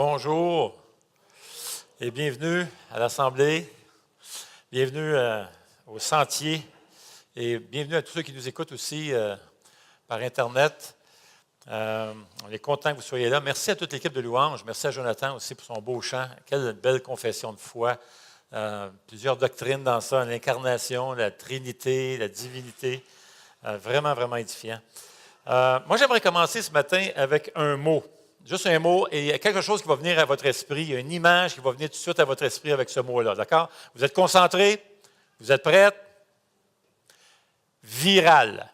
Bonjour et bienvenue à l'Assemblée, bienvenue au Sentier et bienvenue à tous ceux qui nous écoutent aussi par Internet. On est content que vous soyez là. Merci à toute l'équipe de Louange. Merci à Jonathan aussi pour son beau chant. Quelle belle confession de foi. Plusieurs doctrines dans ça, l'incarnation, la Trinité, la divinité. Vraiment, vraiment édifiant. Moi, j'aimerais commencer ce matin avec un mot. Juste un mot, et il y a quelque chose qui va venir à votre esprit. Il y a une image qui va venir tout de suite à votre esprit avec ce mot-là. D'accord? Vous êtes concentrés? Vous êtes prêts? Viral.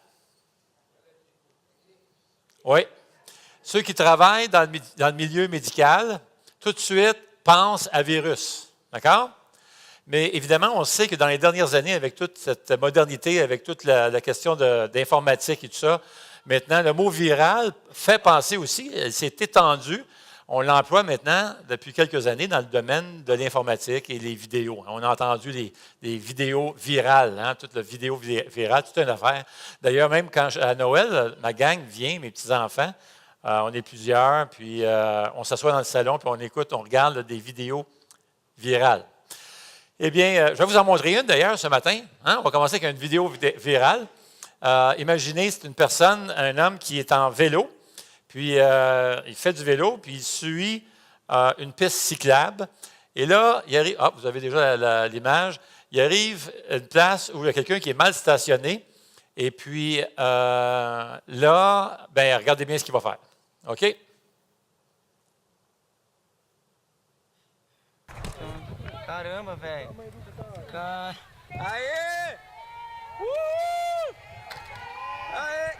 Oui. Ceux qui travaillent dans le milieu médical, tout de suite, pensent à virus. D'accord? Mais évidemment, on sait que dans les dernières années, avec toute cette modernité, avec toute la question d'informatique et tout ça, maintenant, le mot viral fait penser aussi, elle s'est étendue. On l'emploie maintenant depuis quelques années dans le domaine de l'informatique et les vidéos. On a entendu les vidéos virales, toute la vidéo virale, toute une affaire. D'ailleurs, même quand à Noël, ma gang vient, mes petits-enfants, on est plusieurs, puis on s'assoit dans le salon, puis on écoute, on regarde des vidéos virales. Eh bien, je vais vous en montrer une d'ailleurs ce matin. On va commencer avec une vidéo virale. Imaginez, c'est une personne, un homme qui est en vélo, puis il fait du vélo, puis il suit une piste cyclable. Et là, il arrive, vous avez déjà l'image, il arrive à une place où il y a quelqu'un qui est mal stationné. Et puis là, regardez bien ce qu'il va faire. OK? Caramba, velho. Aê! Aê!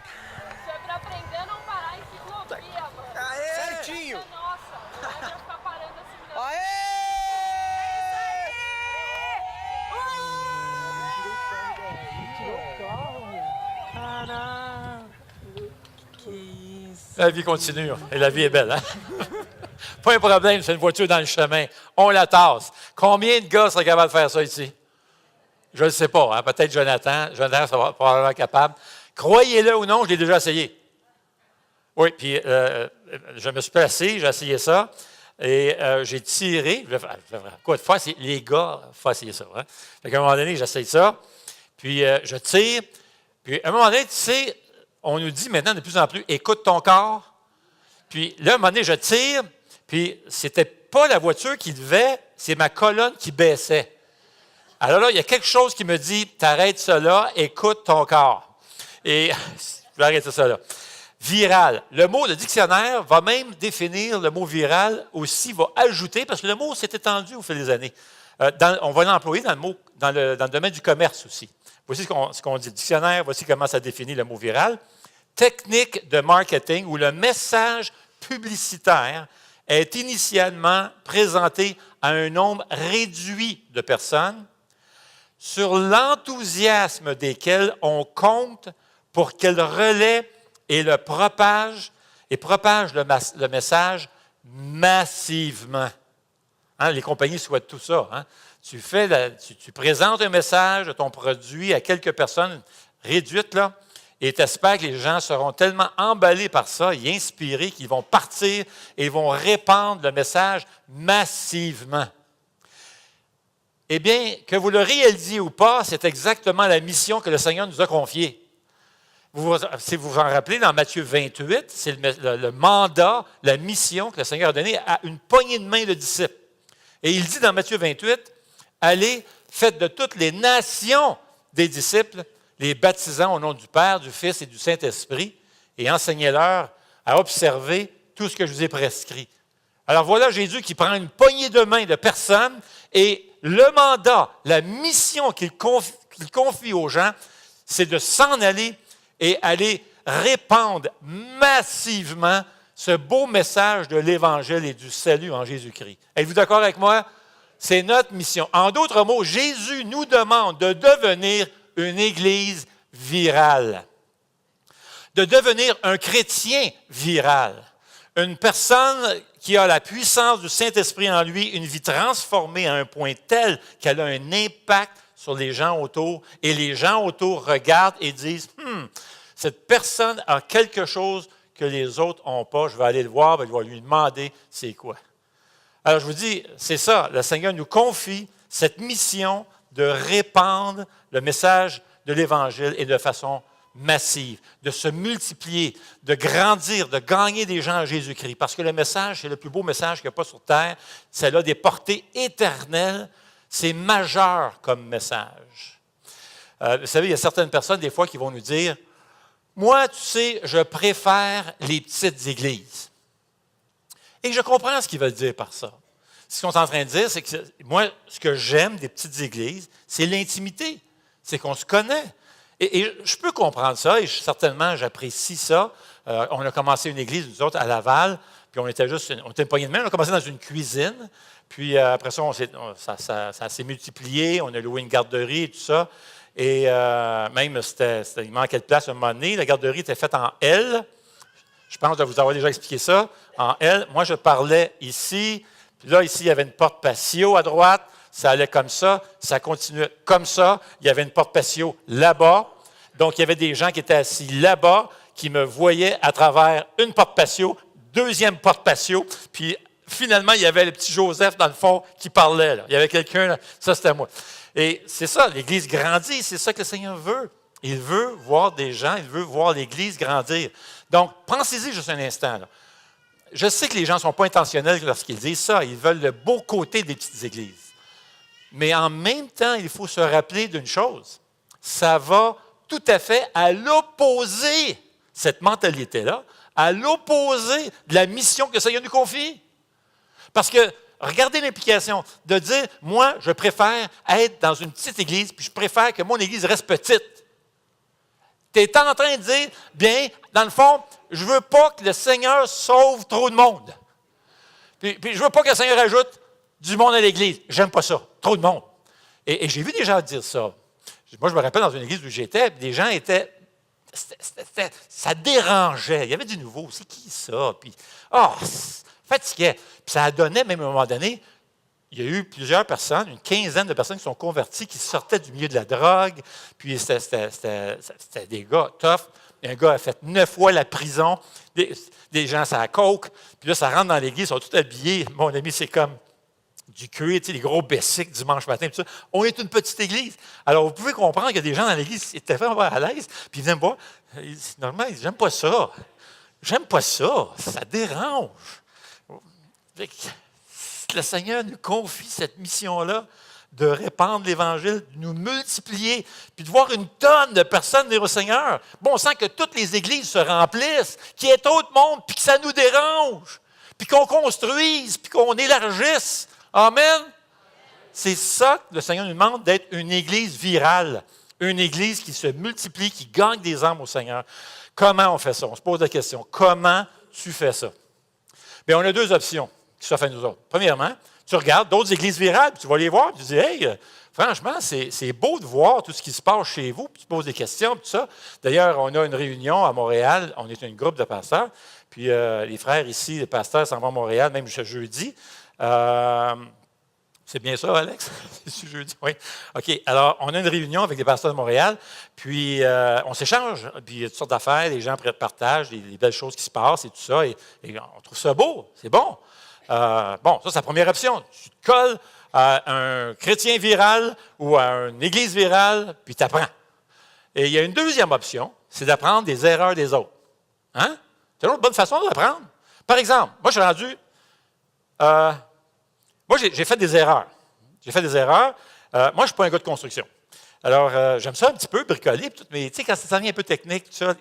Isso é pra aprender a não parar em ciclovia, mano. Aê! Certinho! Nossa, não é pra ficar parando assim, não. Aê! Caramba! Que isso? La vie continue, et la vie est belle, hein? Pas un problème, c'est une voiture dans le chemin. On la tasse. Combien de gars seraient capables de faire ça ici? Je ne le sais pas, hein? Peut-être Jonathan. Jonathan sera probablement capable. Croyez-le ou non, je l'ai déjà essayé. Oui, puis je me suis placé, j'ai essayé ça, et j'ai tiré. Quoi de faire? Les gars, il faut essayer ça. Hein? Fait qu'à un moment donné, j'essaye ça, puis je tire, puis à un moment donné, tu sais, on nous dit maintenant de plus en plus, écoute ton corps. Puis là, à un moment donné, je tire, puis c'était pas la voiture qui levait, c'est ma colonne qui baissait. Alors là, il y a quelque chose qui me dit, t'arrêtes cela, écoute ton corps. Et je vais arrêter ça là. Viral. Le mot, le dictionnaire va même définir le mot viral aussi, va ajouter, parce que le mot s'est étendu au fil des années. On va l'employer dans le domaine du commerce aussi. Voici ce qu'on dit. Le dictionnaire, voici comment ça définit le mot viral. Technique de marketing où le message publicitaire est initialement présenté à un nombre réduit de personnes sur l'enthousiasme desquelles on compte pour qu'elles relaient et propagent le message massivement. Les compagnies souhaitent tout ça. Tu présentes un message de ton produit à quelques personnes réduites, là, et tu espères que les gens seront tellement emballés par ça et inspirés qu'ils vont partir et vont répandre le message massivement. Eh bien, que vous le réalisiez ou pas, c'est exactement la mission que le Seigneur nous a confiée. Si vous vous en rappelez, dans Matthieu 28, c'est le mandat, la mission que le Seigneur a donnée à une poignée de main de disciples. Et il dit dans Matthieu 28, « Allez, faites de toutes les nations des disciples, les baptisant au nom du Père, du Fils et du Saint-Esprit, et enseignez-leur à observer tout ce que je vous ai prescrit. » Alors voilà Jésus qui prend une poignée de main de personnes et le mandat, la mission qu'il confie aux gens, c'est de s'en aller et aller répandre massivement ce beau message de l'Évangile et du salut en Jésus-Christ. Êtes-vous d'accord avec moi? C'est notre mission. En d'autres mots, Jésus nous demande de devenir une Église virale, de devenir un chrétien viral, une personne qui a la puissance du Saint-Esprit en lui, une vie transformée à un point tel qu'elle a un impact sur les gens autour, et les gens autour regardent et disent « Cette personne a quelque chose que les autres n'ont pas, je vais aller le voir, je vais lui demander c'est quoi. » Alors, je vous dis, c'est ça, le Seigneur nous confie cette mission de répandre le message de l'Évangile et de façon massive, de se multiplier, de grandir, de gagner des gens à Jésus-Christ. Parce que le message, c'est le plus beau message qu'il n'y a pas sur terre. C'est là des portées éternelles. C'est majeur comme message. Vous savez, il y a certaines personnes, des fois, qui vont nous dire, « Moi, tu sais, je préfère les petites églises. » Et je comprends ce qu'ils veulent dire par ça. Ce qu'ils sont en train de dire, c'est que moi, ce que j'aime des petites églises, c'est l'intimité. C'est qu'on se connaît. Et je peux comprendre ça, et certainement, j'apprécie ça. On a commencé une église, nous autres, à Laval, puis on était une poignée de main. On a commencé dans une cuisine, puis après ça, ça s'est multiplié. On a loué une garderie et tout ça. Et même, il manquait de place à un moment donné. La garderie était faite en L. Je pense de vous avoir déjà expliqué ça. En L, moi, je parlais ici. Puis là, ici, il y avait une porte patio à droite. Ça allait comme ça. Ça continuait comme ça. Il y avait une porte patio là-bas. Donc, il y avait des gens qui étaient assis là-bas, qui me voyaient à travers une porte patio, deuxième porte patio. Puis, finalement, il y avait le petit Joseph, dans le fond, qui parlait. Là. Il y avait quelqu'un, là. Ça, c'était moi. Et c'est ça, l'Église grandit. C'est ça que le Seigneur veut. Il veut voir des gens, il veut voir l'Église grandir. Donc, pensez-y juste un instant. Là. Je sais que les gens ne sont pas intentionnels lorsqu'ils disent ça. Ils veulent le beau côté des petites églises. Mais en même temps, il faut se rappeler d'une chose. Ça va tout à fait à l'opposé, cette mentalité-là, à l'opposé de la mission que le Seigneur nous confie. Parce que, regardez l'implication de dire, moi, je préfère être dans une petite église, puis je préfère que mon église reste petite. Tu es en train de dire, bien, dans le fond, je ne veux pas que le Seigneur sauve trop de monde. Puis je ne veux pas que le Seigneur ajoute du monde à l'Église. J'aime pas ça. Trop de monde. Et j'ai vu des gens dire ça. Moi, je me rappelle dans une église où j'étais, des gens étaient... ça dérangeait. Il y avait du nouveau. C'est qui ça? Puis, fatiguait. Puis ça a donné, même à un moment donné, il y a eu plusieurs personnes, une quinzaine de personnes qui sont converties, qui sortaient du milieu de la drogue. Puis c'était des gars tough. Un gars a fait 9 fois la prison. Des gens, ça a coke. Puis là, ça rentre dans l'église, ils sont tous habillés. Mon ami, c'est comme du cuir, tu sais, les gros bessiques dimanche matin. Tout ça. On est une petite église. Alors, vous pouvez comprendre qu'il y a des gens dans l'église qui étaient vraiment à l'aise. Puis ils viennent me voir. Normalement, ils disent, j'aime pas ça. J'aime pas ça. Ça dérange. Le Seigneur nous confie cette mission-là de répandre l'Évangile, de nous multiplier, puis de voir une tonne de personnes venir au Seigneur. Bon, on sent que toutes les églises se remplissent, qu'il y ait trop de monde, puis que ça nous dérange, puis qu'on construise, puis qu'on élargisse. Amen? C'est ça que le Seigneur nous demande, d'être une église virale, une église qui se multiplie, qui gagne des âmes au Seigneur. Comment on fait ça? On se pose la question. Comment tu fais ça? Bien, on a 2 options qui s'offrent à nous autres. Premièrement, tu regardes d'autres églises virales, puis tu vas les voir, puis tu dis, hey, franchement, c'est beau de voir tout ce qui se passe chez vous, puis tu poses des questions, puis tout ça. D'ailleurs, on a une réunion à Montréal, on est un groupe de pasteurs, puis les frères ici, les pasteurs s'en vont à Montréal, même ce jeudi. C'est bien ça, Alex? C'est ce jeudi, oui. OK, alors, on a une réunion avec les pasteurs de Montréal, puis on s'échange, puis il y a toutes sortes d'affaires, les gens partagent les belles choses qui se passent et tout ça, et on trouve ça beau, c'est bon. Bon, ça, c'est la première option. Tu te colles à un chrétien viral ou à une église virale, puis tu apprends. Et il y a une deuxième option, c'est d'apprendre des erreurs des autres. Hein? C'est une autre bonne façon d'apprendre. Par exemple, moi, je suis rendu... moi, j'ai fait des erreurs. J'ai fait des erreurs. Moi, je ne suis pas un gars de construction. Alors, j'aime ça un petit peu, bricoler, mais tu sais, quand ça devient un peu technique, tout ça,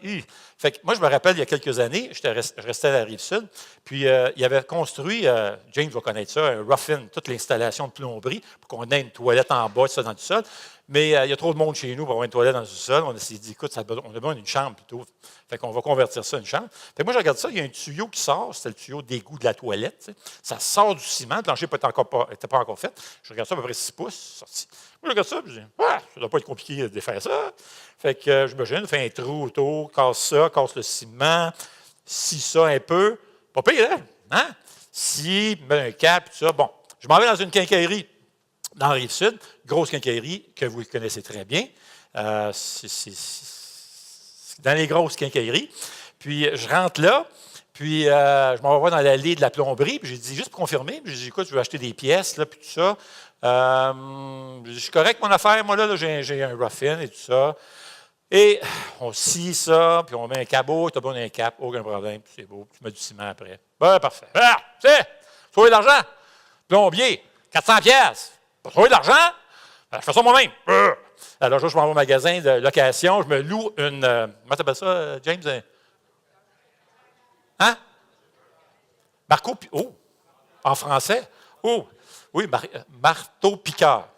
fait que moi, je me rappelle, il y a quelques années, je restais à la Rive-Sud, puis il avait construit, James va connaître ça, un rough-in, toute l'installation de plomberie, pour qu'on ait une toilette en bas, tout ça, dans le sol. Mais il y a trop de monde chez nous pour avoir une toilette dans le sol. On s'est dit, écoute, on a besoin d'une chambre plutôt. Fait qu'on va convertir ça en une chambre. Fait que moi, je regarde ça, il y a un tuyau qui sort, c'était le tuyau d'égout de la toilette. T'sais. Ça sort du ciment, le plancher n'était pas encore fait. Je regarde ça à peu près 6 pouces, sorti. Moi, je regarde ça, je dis, ça ne doit pas être compliqué de défaire ça. Fait que je me fais un trou autour, casse le ciment, scie ça un peu. Pas pire, hein? Scie, mets un cap, tout ça. Bon, je m'en vais dans une quincaillerie. Dans la Rive-Sud, grosse quincaillerie que vous connaissez très bien. C'est dans les grosses quincailleries. Puis je rentre là, Puis, je m'en vais dans l'allée de la plomberie, puis j'ai dit, juste pour confirmer, puis j'ai dit, écoute, je veux acheter des pièces, là, puis tout ça. Je suis correct, mon affaire, moi, là j'ai un rough-in et tout ça. Et on scie ça, puis on met un cabot, tu as besoin d'un cap, aucun problème, puis c'est beau, tu mets du ciment après. Ben, parfait. Ah, tu sais, sauver de l'argent. Plombier, 400 pièces. Pas sauver de l'argent? Ben, je fais ça moi-même. Alors, je m'en vais au magasin de location, je me loue une... comment t'appelles ça, James? Hein? Oh, en français? Oh, oui, marteau-piqueur.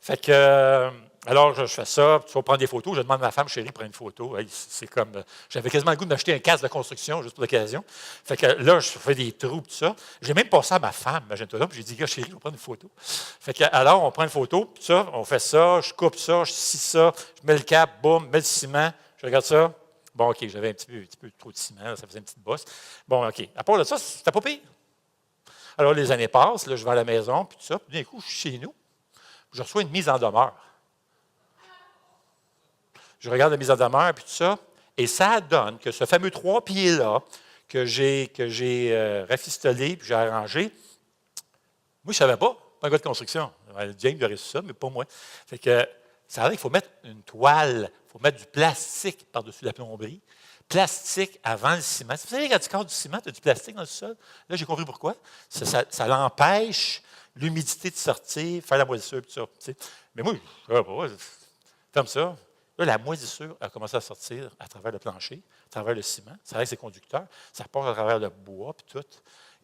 Fait que... alors, je fais ça, tu vas prendre des photos. Je demande à ma femme, chérie, prends une photo. C'est comme, j'avais quasiment le goût de m'acheter un casque de construction, juste pour l'occasion. Fait que là, je fais des trous, tout ça. J'ai même passé à ma femme, imagine-toi là, puis j'ai dit, gars, chérie, on va prendre une photo. Fait que, alors, on prend une photo, puis ça, on fait ça, je coupe ça, je scie ça, je mets le cap, boum, mets le ciment, je regarde ça. Bon, OK, j'avais un petit peu trop de ciment, là, ça faisait une petite bosse. Bon, OK. À part de ça, c'était pas pire. Alors, les années passent, là, je vais à la maison, puis tout ça, puis d'un coup, je suis chez nous, je reçois une mise en demeure. Je regarde la mise en demeure, puis tout ça, et ça donne que ce fameux 3 pieds-là que j'ai rafistolé, puis j'ai arrangé, moi, je ne savais pas un gars de construction. James aurait su ça, mais pas moi. Fait que ça veut dire qu'il faut mettre une toile, il faut mettre du plastique par-dessus la plomberie, plastique avant le ciment. Vous savez, quand tu casses du ciment, tu as du plastique dans le sol. Là, j'ai compris pourquoi. Ça l'empêche l'humidité de sortir, faire la moisissure, tout ça. T'sais. Mais moi, je ne sais pas, comme ça. Là, la moisissure a commencé à sortir à travers le plancher, à travers le ciment. C'est vrai que c'est conducteur. Ça passe à travers le bois, puis tout.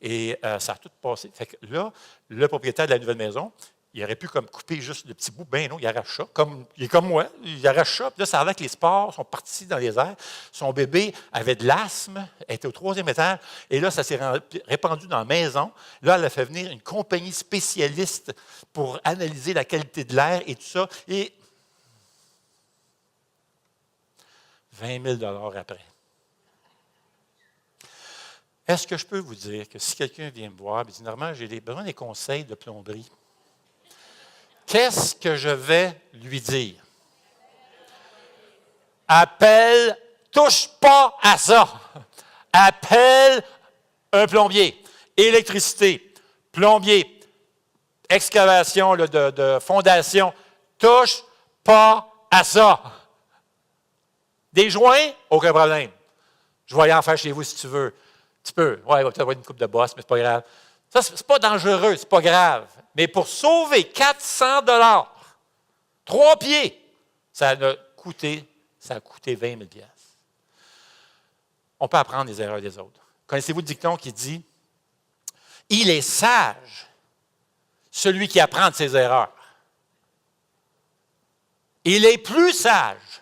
Et ça a tout passé. Fait que là, le propriétaire de la nouvelle maison, il aurait pu comme couper juste le petit bout. Ben non, il arrache ça. Il est comme moi. Il arrache ça. Puis là, ça avait que les spores sont partis dans les airs. Son bébé avait de l'asthme, était au 3e étage. Et là, ça s'est répandu dans la maison. Là, elle a fait venir une compagnie spécialiste pour analyser la qualité de l'air et tout ça. Et 20 000 après. Est-ce que je peux vous dire que si quelqu'un vient me voir et dit, Normand, j'ai besoin des conseils de plomberie, qu'est-ce que je vais lui dire? Appelle, touche pas à ça. Appelle un plombier. Électricité, plombier, excavation là, de fondation, touche pas à ça. Des joints, aucun problème. Je vais aller en faire chez vous si tu veux. Tu peux. Oui, il va peut-être avoir une coupe de bosse, mais ce n'est pas grave. Ça, ce n'est pas dangereux, ce n'est pas grave. Mais pour sauver 400 $, 3 pieds, ça a coûté 20 000 $. On peut apprendre des erreurs des autres. Connaissez-vous le dicton qui dit « Il est sage, celui qui apprend de ses erreurs. Il est plus sage,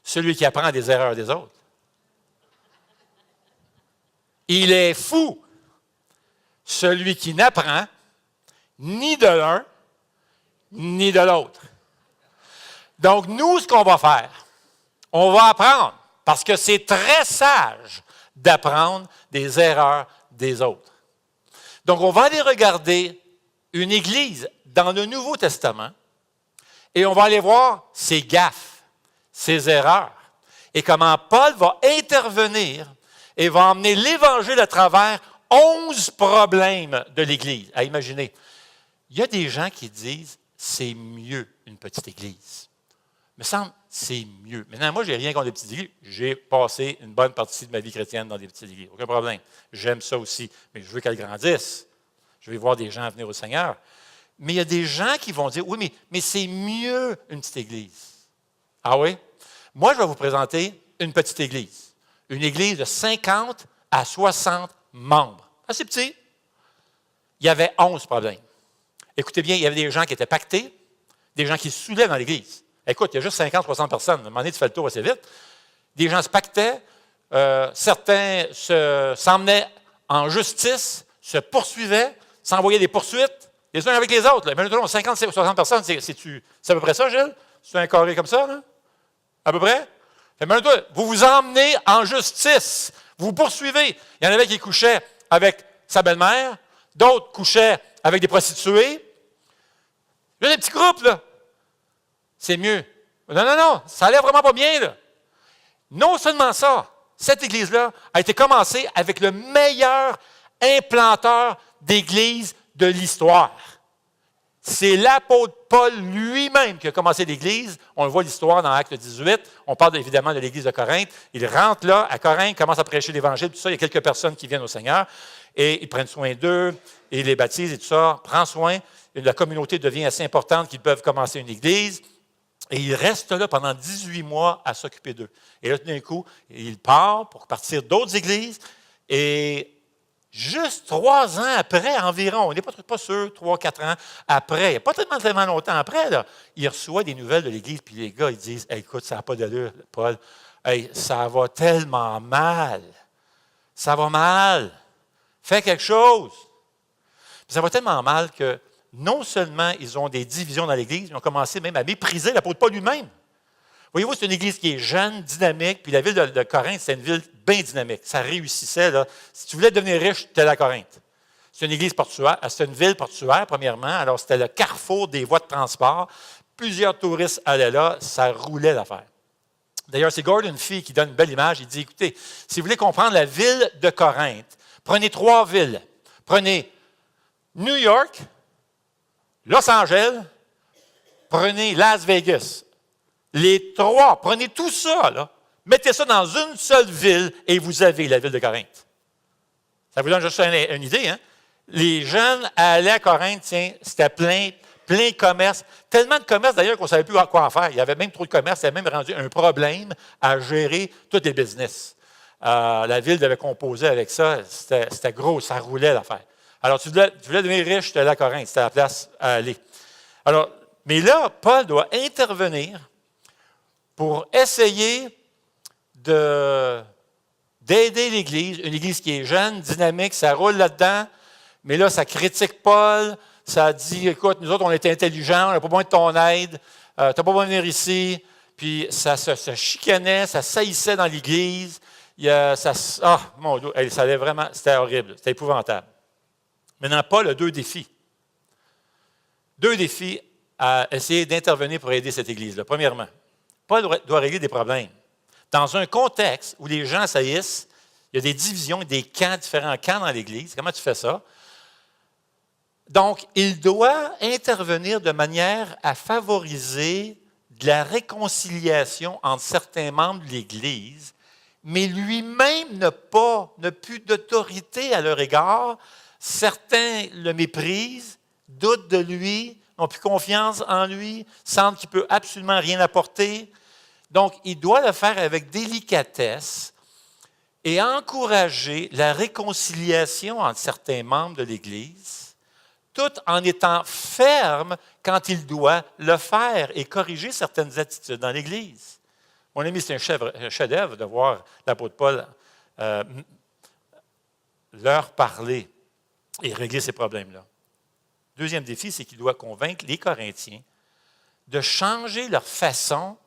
celui qui apprend des erreurs des autres. Il est fou, celui qui n'apprend ni de l'un, ni de l'autre. » Donc, nous, ce qu'on va faire, on va apprendre, parce que c'est très sage d'apprendre des erreurs des autres. Donc, on va aller regarder une église dans le Nouveau Testament et on va aller voir ses gaffes, ses erreurs, et comment Paul va intervenir et va emmener l'Évangile à travers 11 problèmes de l'Église. À imaginer, il y a des gens qui disent « c'est mieux une petite Église ». Il me semble c'est mieux. Maintenant, moi, je n'ai rien contre les petites églises. J'ai passé une bonne partie de ma vie chrétienne dans des petites églises. Aucun problème. J'aime ça aussi. Mais je veux qu'elles grandissent. Je veux voir des gens venir au Seigneur. Mais il y a des gens qui vont dire « oui, mais c'est mieux une petite église ». Ah oui? Moi, je vais vous présenter une petite église. Une église de 50 à 60 membres. Assez petit. Il y avait 11 problèmes. Écoutez bien, il y avait des gens qui étaient pactés, des gens qui se saoulaient dans l'église. Écoute, il y a juste 50, 60 personnes. À un moment donné, tu fais le tour assez vite. Des gens se pactaient, certains s'emmenaient en justice, se poursuivaient, s'envoyaient des poursuites, les uns avec les autres. Là. Mais nous, 50, 60 personnes, c'est à peu près ça, Gilles? C'est un carré comme ça, là? À peu près? Vous vous emmenez en justice. Vous vous poursuivez. Il y en avait qui couchaient avec sa belle-mère, d'autres couchaient avec des prostituées. Il y a des petits groupes, là. C'est mieux. Non, ça allait vraiment pas bien, là. Non seulement ça, Cette Église-là a été commencée avec le meilleur implanteur d'Église de l'histoire. C'est l'apôtre Paul lui-même qui a commencé l'Église. On le voit l'histoire dans Acte 18. On parle évidemment de l'Église de Corinthe. Il rentre là, à Corinthe, commence à prêcher l'Évangile, tout ça. Il y a quelques personnes qui viennent au Seigneur et ils prennent soin d'eux et ils les baptisent et tout ça. Prend soin. Et la communauté devient assez importante qu'ils peuvent commencer une Église. Et il reste là pendant 18 mois à s'occuper d'eux. Et là, tout d'un coup, il part pour partir d'autres églises. Et juste 3 ans après, environ, on n'est pas sûr, 3-4 ans après, il n'y a pas tellement longtemps après, là, il reçoit des nouvelles de l'Église. Puis les gars, ils disent, hey, écoute, ça n'a pas d'allure, Paul. Hey, ça va tellement mal. Ça va mal. Fais quelque chose. Puis ça va tellement mal que non seulement ils ont des divisions dans l'Église, ils ont commencé même à mépriser l'apôtre Paul lui-même. Voyez-vous, c'est une Église qui est jeune, dynamique, puis la ville de Corinthe, c'est une ville bien dynamique. Ça réussissait, là. Si tu voulais devenir riche, tu étais à Corinthe. C'est une église portuaire, c'est une ville portuaire, premièrement. Alors, c'était le carrefour des voies de transport. Plusieurs touristes allaient là, ça roulait l'affaire. D'ailleurs, c'est Gordon Fee qui donne une belle image. Il dit, écoutez, si vous voulez comprendre la ville de Corinthe, prenez 3 villes. Prenez New York, Los Angeles, prenez Las Vegas. Les 3, prenez tout ça, là, mettez ça dans une seule ville et vous avez la ville de Corinthe. Ça vous donne juste une idée, hein? Les jeunes allaient à Corinthe, tiens, c'était plein de commerce. Tellement de commerce, d'ailleurs, qu'on ne savait plus quoi en faire. Il y avait même trop de commerce, ça a même rendu un problème à gérer tous les business. La ville devait composer avec ça, c'était gros, ça roulait l'affaire. Alors, tu voulais devenir riche, tu allais à Corinthe, c'était la place à aller. Alors, mais là, Paul doit intervenir pour essayer d'aider l'Église, une Église qui est jeune, dynamique, ça roule là-dedans, mais là, ça critique Paul, ça dit, écoute, nous autres, on est intelligents, on n'a pas besoin de ton aide, tu n'as pas besoin de venir ici, puis ça se chicanait, ça saillissait dans l'Église, mon Dieu, ça allait vraiment, c'était horrible, c'était épouvantable. Maintenant, Paul a 2 défis. 2 défis à essayer d'intervenir pour aider cette Église-là. Premièrement, Paul doit régler des problèmes. Dans un contexte où les gens saillissent, il y a des divisions, des camps, différents camps dans l'Église. Comment tu fais ça? Donc, il doit intervenir de manière à favoriser de la réconciliation entre certains membres de l'Église, mais lui-même n'a plus d'autorité à leur égard. Certains le méprisent, doutent de lui, n'ont plus confiance en lui, sentent qu'il ne peut absolument rien apporter. Donc, il doit le faire avec délicatesse et encourager la réconciliation entre certains membres de l'Église, tout en étant ferme quand il doit le faire et corriger certaines attitudes dans l'Église. Mon ami, c'est un chef-d'œuvre de voir l'apôtre Paul leur parler et régler ces problèmes-là. Deuxième défi, c'est qu'il doit convaincre les Corinthiens de changer leur façon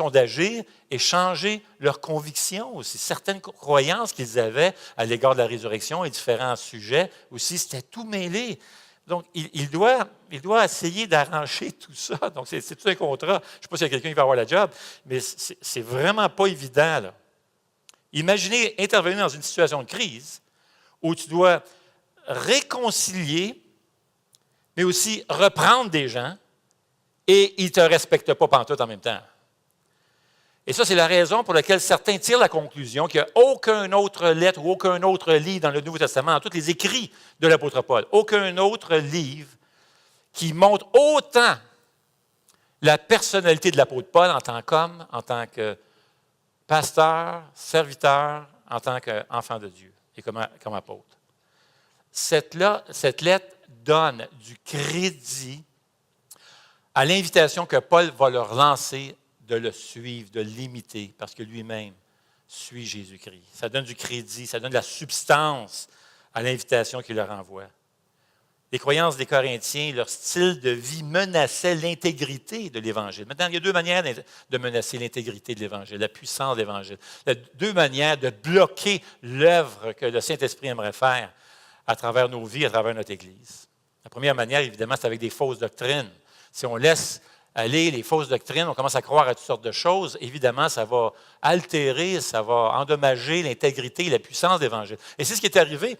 d'agir et changer leurs convictions aussi. Certaines croyances qu'ils avaient à l'égard de la résurrection et différents sujets aussi, c'était tout mêlé. Donc, il doit essayer d'arranger tout ça. Donc, c'est tout un contrat. Je ne sais pas s'il y a quelqu'un qui va avoir la job, mais c'est vraiment pas évident, là. Imaginez intervenir dans une situation de crise où tu dois réconcilier, mais aussi reprendre des gens, et ils ne te respectent pas pantoute en même temps. Et ça, c'est la raison pour laquelle certains tirent la conclusion qu'il n'y a aucune autre lettre ou aucun autre livre dans le Nouveau Testament, dans tous les écrits de l'apôtre Paul, aucun autre livre qui montre autant la personnalité de l'apôtre Paul en tant qu'homme, en tant que pasteur, serviteur, en tant qu'enfant de Dieu et comme apôtre. Cette lettre donne du crédit à l'invitation que Paul va leur lancer de le suivre, de l'imiter, parce que lui-même suit Jésus-Christ. Ça donne du crédit, ça donne de la substance à l'invitation qu'il leur envoie. Les croyances des Corinthiens, leur style de vie menaçait l'intégrité de l'Évangile. Maintenant, il y a 2 manières de menacer l'intégrité de l'Évangile, la puissance de l'Évangile. Il y a 2 manières de bloquer l'œuvre que le Saint-Esprit aimerait faire à travers nos vies, à travers notre Église. La première manière, évidemment, c'est avec des fausses doctrines. Si on laisse aller, les fausses doctrines, on commence à croire à toutes sortes de choses, évidemment, ça va altérer, ça va endommager l'intégrité et la puissance de l'Évangile. Et c'est ce qui est arrivé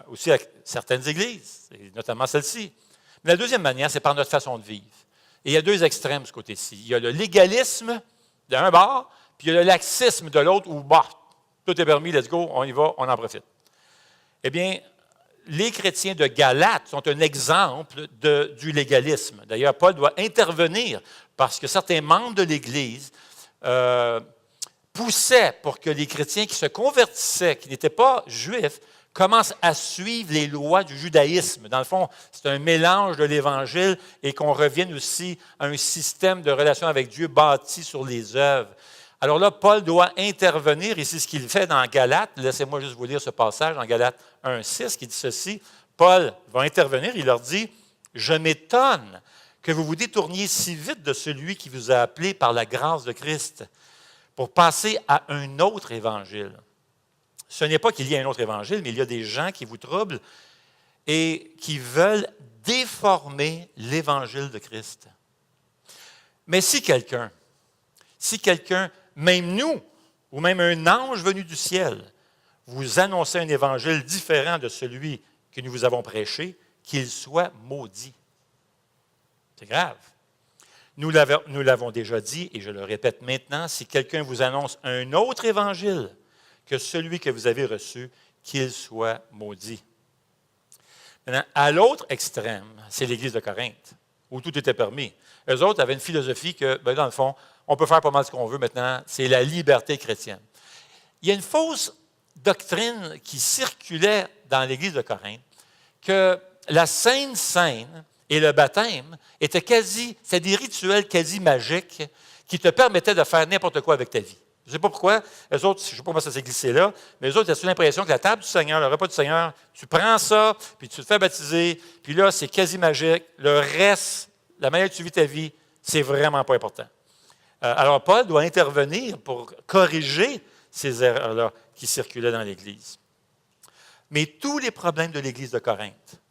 aussi à certaines églises, et notamment celle-ci. Mais la deuxième manière, c'est par notre façon de vivre. Et il y a deux extrêmes de ce côté-ci. Il y a le légalisme d'un bord, puis il y a le laxisme de l'autre, où bah, tout est permis, let's go, on y va, on en profite. Eh bien, les chrétiens de Galate sont un exemple du légalisme. D'ailleurs, Paul doit intervenir parce que certains membres de l'Église poussaient pour que les chrétiens qui se convertissaient, qui n'étaient pas juifs, commencent à suivre les lois du judaïsme. Dans le fond, c'est un mélange de l'Évangile et qu'on revienne aussi à un système de relation avec Dieu bâti sur les œuvres. Alors là, Paul doit intervenir, et c'est ce qu'il fait dans Galates. Laissez-moi juste vous lire ce passage dans Galates 1,6 qui dit ceci. Paul va intervenir, il leur dit « Je m'étonne que vous vous détourniez si vite de celui qui vous a appelé par la grâce de Christ pour passer à un autre évangile. » Ce n'est pas qu'il y ait un autre évangile, mais il y a des gens qui vous troublent et qui veulent déformer l'évangile de Christ. Mais si quelqu'un, même nous, ou même un ange venu du ciel, vous annoncez un évangile différent de celui que nous vous avons prêché, qu'il soit maudit. C'est grave. Nous l'avons déjà dit, et je le répète maintenant, si quelqu'un vous annonce un autre évangile que celui que vous avez reçu, qu'il soit maudit. Maintenant, à l'autre extrême, c'est l'Église de Corinthe, où tout était permis. Eux autres avaient une philosophie que, dans le fond, on peut faire pas mal ce qu'on veut maintenant, c'est la liberté chrétienne. Il y a une fausse doctrine qui circulait dans l'Église de Corinthe, que la Sainte Seine et le baptême c'était des rituels quasi magiques qui te permettaient de faire n'importe quoi avec ta vie. Je ne sais pas pourquoi. Les autres, je ne sais pas comment ça s'est glissé là, mais les autres, ils ont l'impression que la table du Seigneur, le repas du Seigneur, tu prends ça, puis tu te fais baptiser, puis là, c'est quasi magique. Le reste, la manière dont tu vis ta vie, c'est vraiment pas important. Alors, Paul doit intervenir pour corriger ces erreurs-là qui circulaient dans l'Église. Mais tous les problèmes de l'Église de Corinthe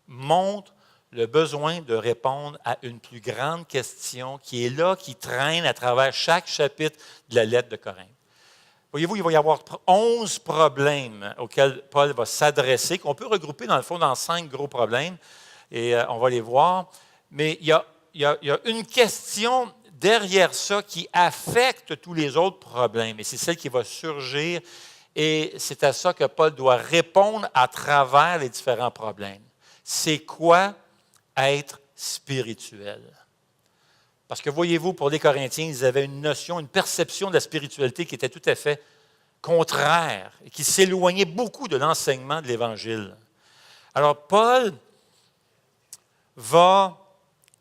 montrent le besoin de répondre à une plus grande question qui est là, qui traîne à travers chaque chapitre de la lettre de Corinthe. Voyez-vous, il va y avoir 11 problèmes auxquels Paul va s'adresser, qu'on peut regrouper dans le fond dans 5 gros problèmes, et on va les voir. Mais il y a une question derrière ça qui affecte tous les autres problèmes, et c'est celle qui va surgir, et c'est à ça que Paul doit répondre à travers les différents problèmes. C'est quoi être spirituel? Parce que voyez-vous, pour les Corinthiens, ils avaient une notion, une perception de la spiritualité qui était tout à fait contraire et qui s'éloignait beaucoup de l'enseignement de l'Évangile. Alors, Paul va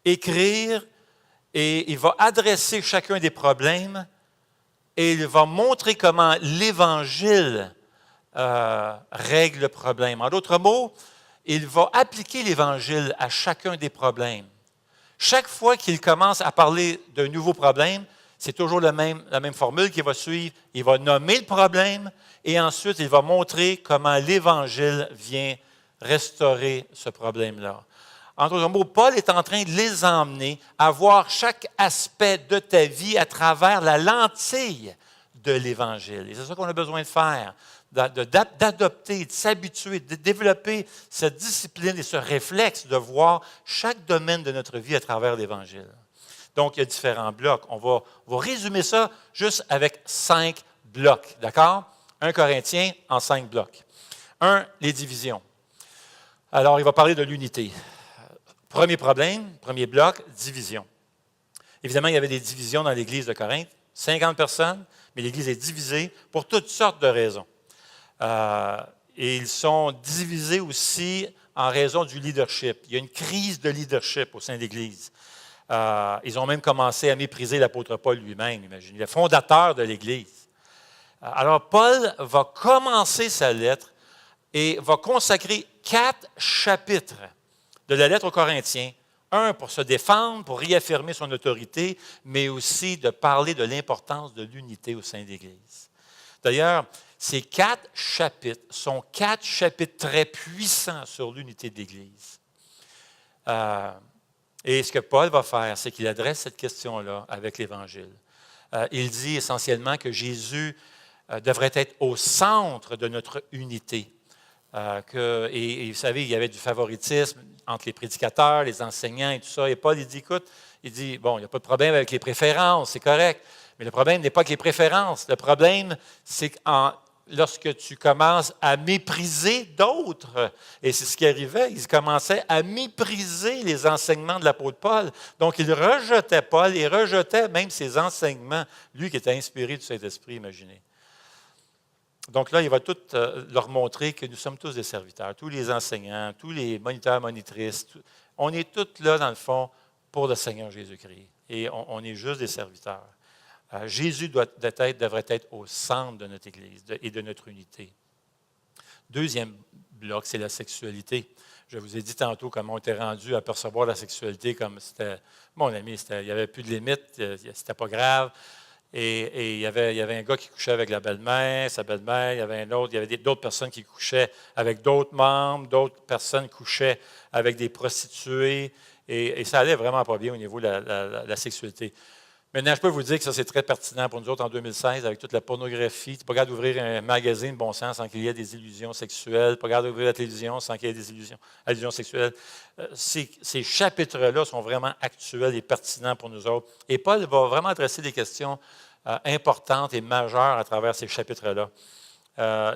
écrire et il va adresser chacun des problèmes et il va montrer comment l'Évangile règle le problème. En d'autres mots, il va appliquer l'Évangile à chacun des problèmes. Chaque fois qu'il commence à parler d'un nouveau problème, c'est toujours la même formule qu'il va suivre. Il va nommer le problème et ensuite il va montrer comment l'Évangile vient restaurer ce problème-là. En d'autres mots, Paul est en train de les emmener à voir chaque aspect de ta vie à travers la lentille de l'Évangile. Et c'est ça qu'on a besoin de faire. D'adopter, de s'habituer, de développer cette discipline et ce réflexe de voir chaque domaine de notre vie à travers l'Évangile. Donc, il y a différents blocs. On va résumer ça juste avec 5 blocs, d'accord? 1 Corinthiens en 5 blocs. 1, les divisions. Alors, il va parler de l'unité. Premier problème, premier bloc, division. Évidemment, il y avait des divisions dans l'Église de Corinthe, 50 personnes, mais l'Église est divisée pour toutes sortes de raisons. Et ils sont divisés aussi en raison du leadership. Il y a une crise de leadership au sein de l'Église. Ils ont même commencé à mépriser l'apôtre Paul lui-même, imaginez, le fondateur de l'Église. Alors, Paul va commencer sa lettre et va consacrer 4 chapitres de la lettre aux Corinthiens. Un, pour se défendre, pour réaffirmer son autorité, mais aussi de parler de l'importance de l'unité au sein de l'Église. D'ailleurs, ces 4 chapitres sont 4 chapitres très puissants sur l'unité de l'Église. Et ce que Paul va faire, c'est qu'il adresse cette question-là avec l'Évangile. Il dit essentiellement que Jésus devrait être au centre de notre unité. Et vous savez, il y avait du favoritisme entre les prédicateurs, les enseignants et tout ça. Et Paul, il dit, écoute, il dit, bon, il n'y a pas de problème avec les préférences, c'est correct. Mais le problème n'est pas que les préférences. Le problème, c'est lorsque tu commences à mépriser d'autres. Et c'est ce qui arrivait. Ils commençaient à mépriser les enseignements de l'apôtre Paul. Donc, il rejetait Paul et rejetait même ses enseignements. Lui qui était inspiré du Saint-Esprit, imaginez. Donc là, il va tout leur montrer que nous sommes tous des serviteurs, tous les enseignants, tous les moniteurs, monitrices. On est tous là, dans le fond, pour le Seigneur Jésus-Christ. Et on est juste des serviteurs. Jésus devrait être au centre de notre Église et de notre unité. Deuxième bloc, c'est la sexualité. Je vous ai dit tantôt comment on était rendu à percevoir la sexualité comme c'était, mon ami, il n'y avait plus de limite, c'était pas grave. Et il y avait un gars qui couchait avec la belle-mère, sa belle-mère, il y avait un autre, il y avait d'autres personnes qui couchaient avec d'autres membres, d'autres personnes couchaient avec des prostituées, et ça allait vraiment pas bien au niveau de la sexualité. Maintenant, je peux vous dire que ça, c'est très pertinent pour nous autres en 2016, avec toute la pornographie. Tu n'es pas capable d'ouvrir un magazine, bon sens, sans qu'il y ait des illusions sexuelles. Pas capable d'ouvrir la télévision sans qu'il y ait des illusions sexuelles. Ces chapitres-là sont vraiment actuels et pertinents pour nous autres. Et Paul va vraiment adresser des questions importantes et majeures à travers ces chapitres-là.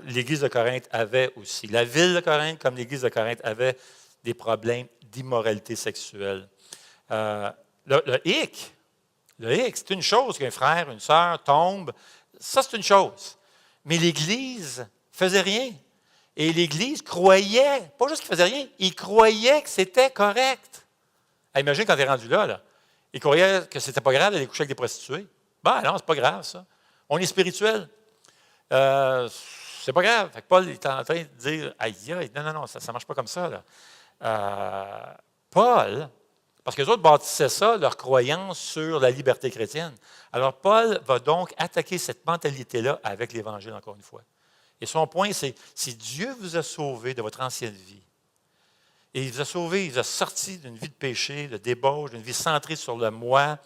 L'Église de Corinthe avait aussi, la ville de Corinthe comme l'Église de Corinthe avait des problèmes d'immoralité sexuelle. Le hic, c'est une chose qu'un frère, une sœur tombe. Ça, c'est une chose. Mais l'Église faisait rien. Et l'Église croyait, pas juste qu'il faisait rien, il croyait que c'était correct. Imagine quand tu es rendu là. Il croyait que c'était pas grave d'aller coucher avec des prostituées. Ben non, c'est pas grave, ça. On est spirituel. C'est pas grave. Fait que Paul est en train de dire, aïe, non, ça ne marche pas comme ça. Là. Paul, parce que les autres bâtissaient ça, leur croyance sur la liberté chrétienne. Alors, Paul va donc attaquer cette mentalité-là avec l'Évangile, encore une fois. Et son point, c'est si Dieu vous a sauvé de votre ancienne vie, et il vous a sauvé, il vous a sorti d'une vie de péché, de débauche, d'une vie centrée sur le moi,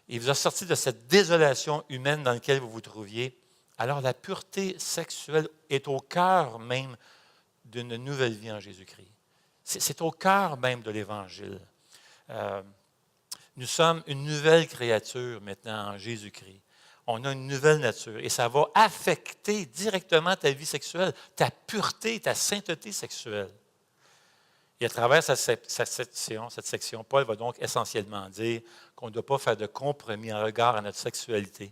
il vous a sorti de cette désolation humaine dans laquelle vous vous trouviez, alors la pureté sexuelle est au cœur même d'une nouvelle vie en Jésus-Christ. C'est au cœur même de l'Évangile. Nous sommes une nouvelle créature maintenant en Jésus-Christ. On a une nouvelle nature et ça va affecter directement ta vie sexuelle, ta pureté, ta sainteté sexuelle. Et à travers cette section, Paul va donc essentiellement dire qu'on ne doit pas faire de compromis en regard à notre sexualité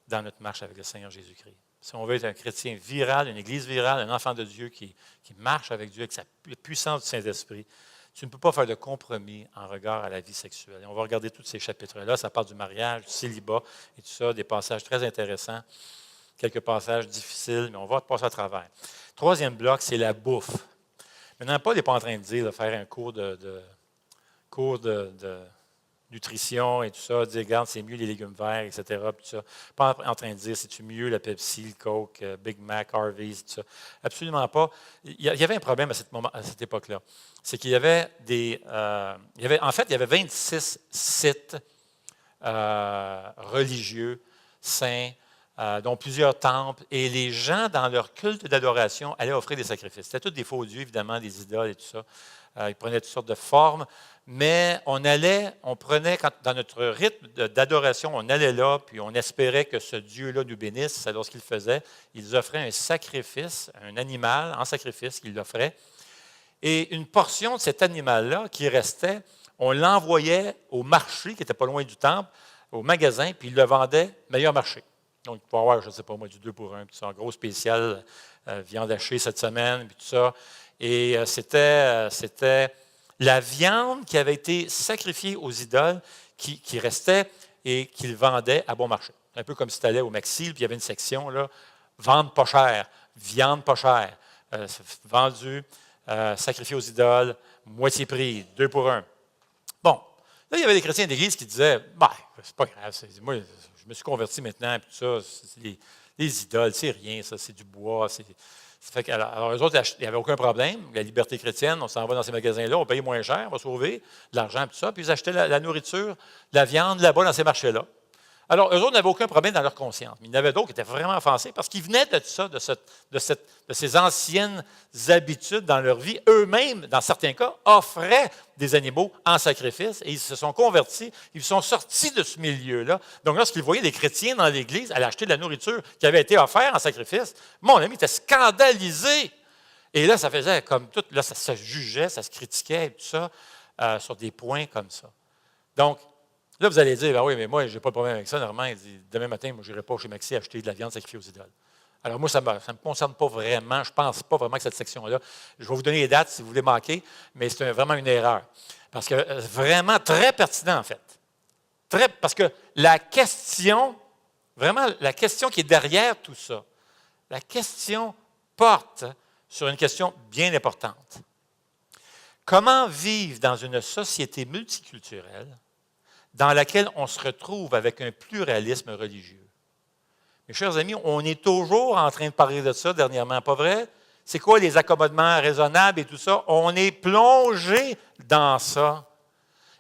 dans notre marche avec le Seigneur Jésus-Christ. Si on veut être un chrétien viral, une église virale, un enfant de Dieu qui marche avec Dieu, avec la puissance du Saint-Esprit, tu ne peux pas faire de compromis en regard à la vie sexuelle. Et on va regarder tous ces chapitres-là. Ça parle du mariage, du célibat et tout ça, des passages très intéressants, quelques passages difficiles, mais on va passer à travers. Troisième bloc, c'est la bouffe. Maintenant, Paul n'est pas en train de dire de faire un cours de nutrition et tout ça, dire, regarde, c'est mieux les légumes verts, etc. Tout ça. Pas en train de dire, c'est-tu mieux la Pepsi, le Coke, Big Mac, Harvey's, tout ça. Absolument pas. Il y avait un problème à cette époque-là. C'est qu'il y avait il y avait 26 sites religieux, saints, dont plusieurs temples, et les gens, dans leur culte d'adoration, allaient offrir des sacrifices. C'était tous des faux dieux, évidemment, des idoles et tout ça. Ils prenaient toutes sortes de formes, mais on prenait, dans notre rythme d'adoration, on allait là, puis on espérait que ce Dieu-là nous bénisse. Alors, ce qu'ils faisaient, ils offraient un sacrifice, un animal en sacrifice qu'ils offraient, et une portion de cet animal-là qui restait, on l'envoyait au marché, qui n'était pas loin du temple, au magasin, puis ils le vendaient meilleur marché. Donc, il peut y avoir, je ne sais pas moi, du 2 pour 1, puis ça, un gros spécial, viande hachée cette semaine, puis tout ça. Et c'était la viande qui avait été sacrifiée aux idoles qui restait et qu'ils vendaient à bon marché. Un peu comme si tu allais au Maxi, puis il y avait une section, là, vente pas cher, viande pas chère, vendu, sacrifié aux idoles, moitié prix, 2 pour 1. Bon, Là, il y avait des chrétiens d'église qui disaient, ben, c'est pas grave, moi, je me suis converti maintenant, puis tout ça, les idoles, c'est rien, ça, c'est du bois. Ça fait alors, eux autres, il n'y avait aucun problème. La liberté chrétienne, on s'en va dans ces magasins-là, on paye moins cher, on va sauver de l'argent, tout ça, puis ils achetaient la nourriture, la viande là-bas, dans ces marchés-là. Alors, eux autres n'avaient aucun problème dans leur conscience. Mais il y en avait d'autres qui étaient vraiment offensés parce qu'ils venaient de ça, de ces anciennes habitudes dans leur vie. Eux-mêmes, dans certains cas, offraient des animaux en sacrifice et ils se sont convertis. Ils sont sortis de ce milieu-là. Donc, lorsqu'ils voyaient des chrétiens dans l'Église aller acheter de la nourriture qui avait été offerte en sacrifice, mon ami était scandalisé. Et là, ça faisait comme tout, là, ça se jugeait, ça se critiquait et tout ça sur des points comme ça. Donc, là, vous allez dire, ben oui, mais moi, je n'ai pas de problème avec ça. Normand, il dit, demain matin, moi, je n'irai pas chez Maxi acheter de la viande sacrifiée aux idoles. Alors, moi, ça ne me concerne pas vraiment. Je ne pense pas vraiment que cette section-là. Je vais vous donner les dates si vous voulez manquer, mais c'est vraiment une erreur. Parce que vraiment très pertinent, en fait. Parce que la question, vraiment, la question qui est derrière tout ça, la question porte sur une question bien importante. Comment vivre dans une société multiculturelle dans laquelle on se retrouve avec un pluralisme religieux? Mes chers amis, on est toujours en train de parler de ça dernièrement, pas vrai? C'est quoi les accommodements raisonnables et tout ça? On est plongé dans ça.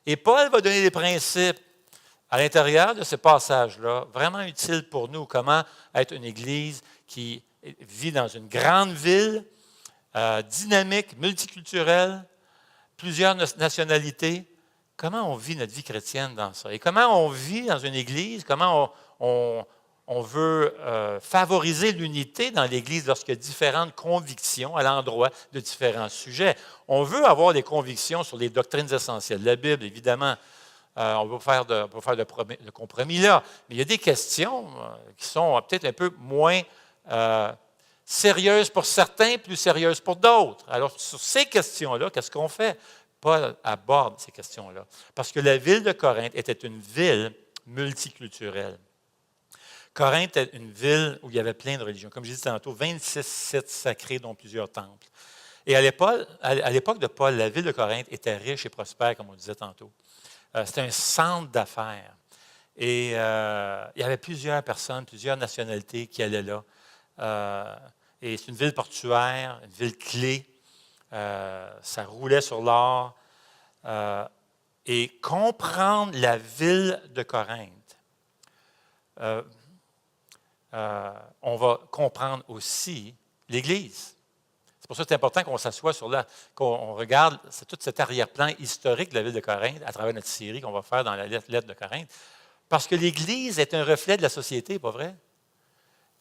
Et Paul va donner des principes à l'intérieur de ce passage-là, vraiment utiles pour nous, comment être une Église qui vit dans une grande ville, dynamique, multiculturelle, plusieurs nationalités. Comment on vit notre vie chrétienne dans ça? Et comment on vit dans une Église? Comment on veut favoriser l'unité dans l'Église lorsqu'il y a différentes convictions à l'endroit de différents sujets? On veut avoir des convictions sur les doctrines essentielles. La Bible, évidemment, on ne peut pas faire de compromis là. Mais il y a des questions qui sont peut-être un peu moins sérieuses pour certains, plus sérieuses pour d'autres. Alors, sur ces questions-là, qu'est-ce qu'on fait? Paul aborde ces questions-là. Parce que la ville de Corinthe était une ville multiculturelle. Corinthe était une ville où il y avait plein de religions. Comme je disais tantôt, 26 sites sacrés, dont plusieurs temples. Et à l'époque de Paul, la ville de Corinthe était riche et prospère, comme on disait tantôt. C'était un centre d'affaires. Et il y avait plusieurs personnes, plusieurs nationalités qui allaient là. Et c'est une ville portuaire, une ville clé. Ça roulait sur l'or. Et comprendre la ville de Corinthe, on va comprendre aussi l'Église. C'est pour ça que c'est important qu'on s'assoie qu'on regarde tout cet arrière-plan historique de la ville de Corinthe à travers notre série qu'on va faire dans la lettre de Corinthe. Parce que l'Église est un reflet de la société, pas vrai?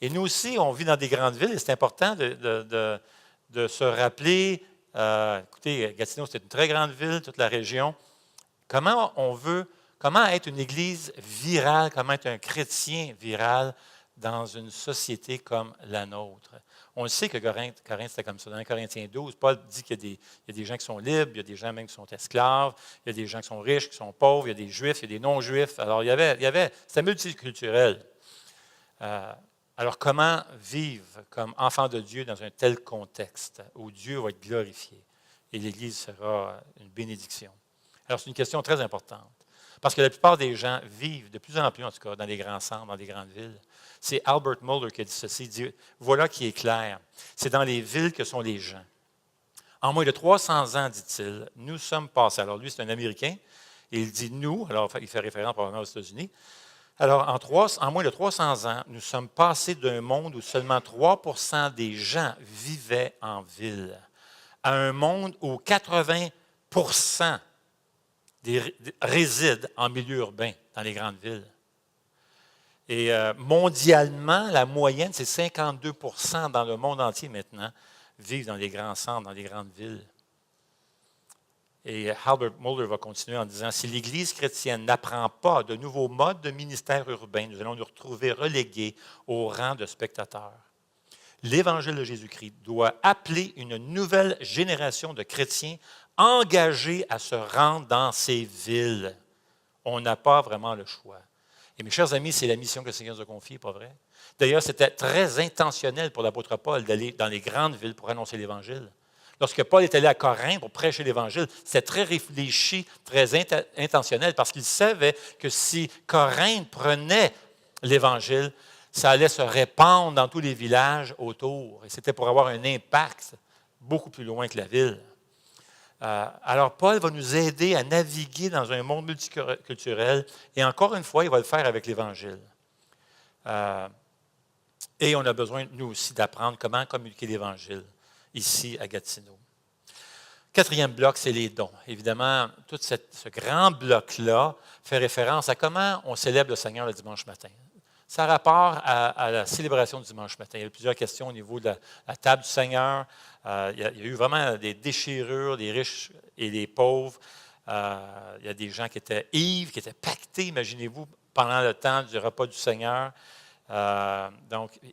Et nous aussi, on vit dans des grandes villes et c'est important de se rappeler. Écoutez, Gatineau, c'est une très grande ville, toute la région. Comment être une Église virale, comment être un chrétien viral dans une société comme la nôtre? On le sait que Corinthe c'était comme ça. Dans Corinthiens 12, Paul dit qu'il y a des gens qui sont libres, il y a des gens même qui sont esclaves, il y a des gens qui sont riches, qui sont pauvres, il y a des juifs, il y a des non-juifs. Alors, c'était multiculturel. Alors, comment vivre comme enfant de Dieu dans un tel contexte où Dieu va être glorifié et l'Église sera une bénédiction? Alors, c'est une question très importante. Parce que la plupart des gens vivent de plus en plus, en tout cas, dans les grands centres, dans les grandes villes. C'est Albert Mohler qui a dit ceci, il dit, voilà qui est clair, c'est dans les villes que sont les gens. En moins de 300 ans, dit-il, nous sommes passés. Alors, lui, c'est un Américain, et il dit « nous », alors il fait référence probablement aux États-Unis. Alors, en moins de 300 ans, nous sommes passés d'un monde où seulement 3 % des gens vivaient en ville à un monde où 80 % résident en milieu urbain, dans les grandes villes. Et mondialement, la moyenne, c'est 52 % dans le monde entier maintenant, vivent dans les grands centres, dans les grandes villes. Et Albert Mohler va continuer en disant, si l'Église chrétienne n'apprend pas de nouveaux modes de ministère urbain, nous allons nous retrouver relégués au rang de spectateurs. L'Évangile de Jésus-Christ doit appeler une nouvelle génération de chrétiens engagés à se rendre dans ces villes. On n'a pas vraiment le choix. Et mes chers amis, c'est la mission que le Seigneur nous a confiée, pas vrai? D'ailleurs, c'était très intentionnel pour l'apôtre Paul d'aller dans les grandes villes pour annoncer l'Évangile. Lorsque Paul est allé à Corinthe pour prêcher l'Évangile, c'était très réfléchi, très intentionnel, parce qu'il savait que si Corinthe prenait l'Évangile, ça allait se répandre dans tous les villages autour. Et c'était pour avoir un impact beaucoup plus loin que la ville. Alors, Paul va nous aider à naviguer dans un monde multiculturel. Et encore une fois, il va le faire avec l'Évangile. Et on a besoin, nous aussi, d'apprendre comment communiquer l'Évangile ici à Gatineau. Quatrième bloc, c'est les dons. Évidemment, tout ce grand bloc-là fait référence à comment on célèbre le Seigneur le dimanche matin. Ça a rapport à la célébration du dimanche matin. Il y a plusieurs questions au niveau de la table du Seigneur. Il y a eu vraiment des déchirures, des riches et des pauvres. Il y a des gens qui étaient ivres, qui étaient pactés, imaginez-vous, pendant le temps du repas du Seigneur.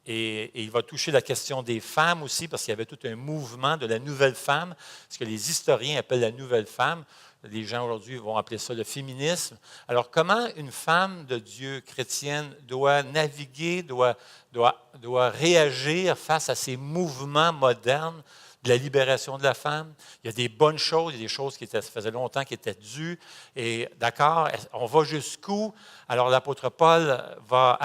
Et il va toucher la question des femmes aussi, parce qu'il y avait tout un mouvement de la nouvelle femme, ce que les historiens appellent la nouvelle femme. Les gens aujourd'hui vont appeler ça le féminisme. Alors, comment une femme de Dieu chrétienne doit naviguer, doit réagir face à ces mouvements modernes de la libération de la femme? Il y a des bonnes choses, il y a des choses ça faisait longtemps qui étaient dues. Et d'accord, on va jusqu'où? Alors, l'apôtre Paul va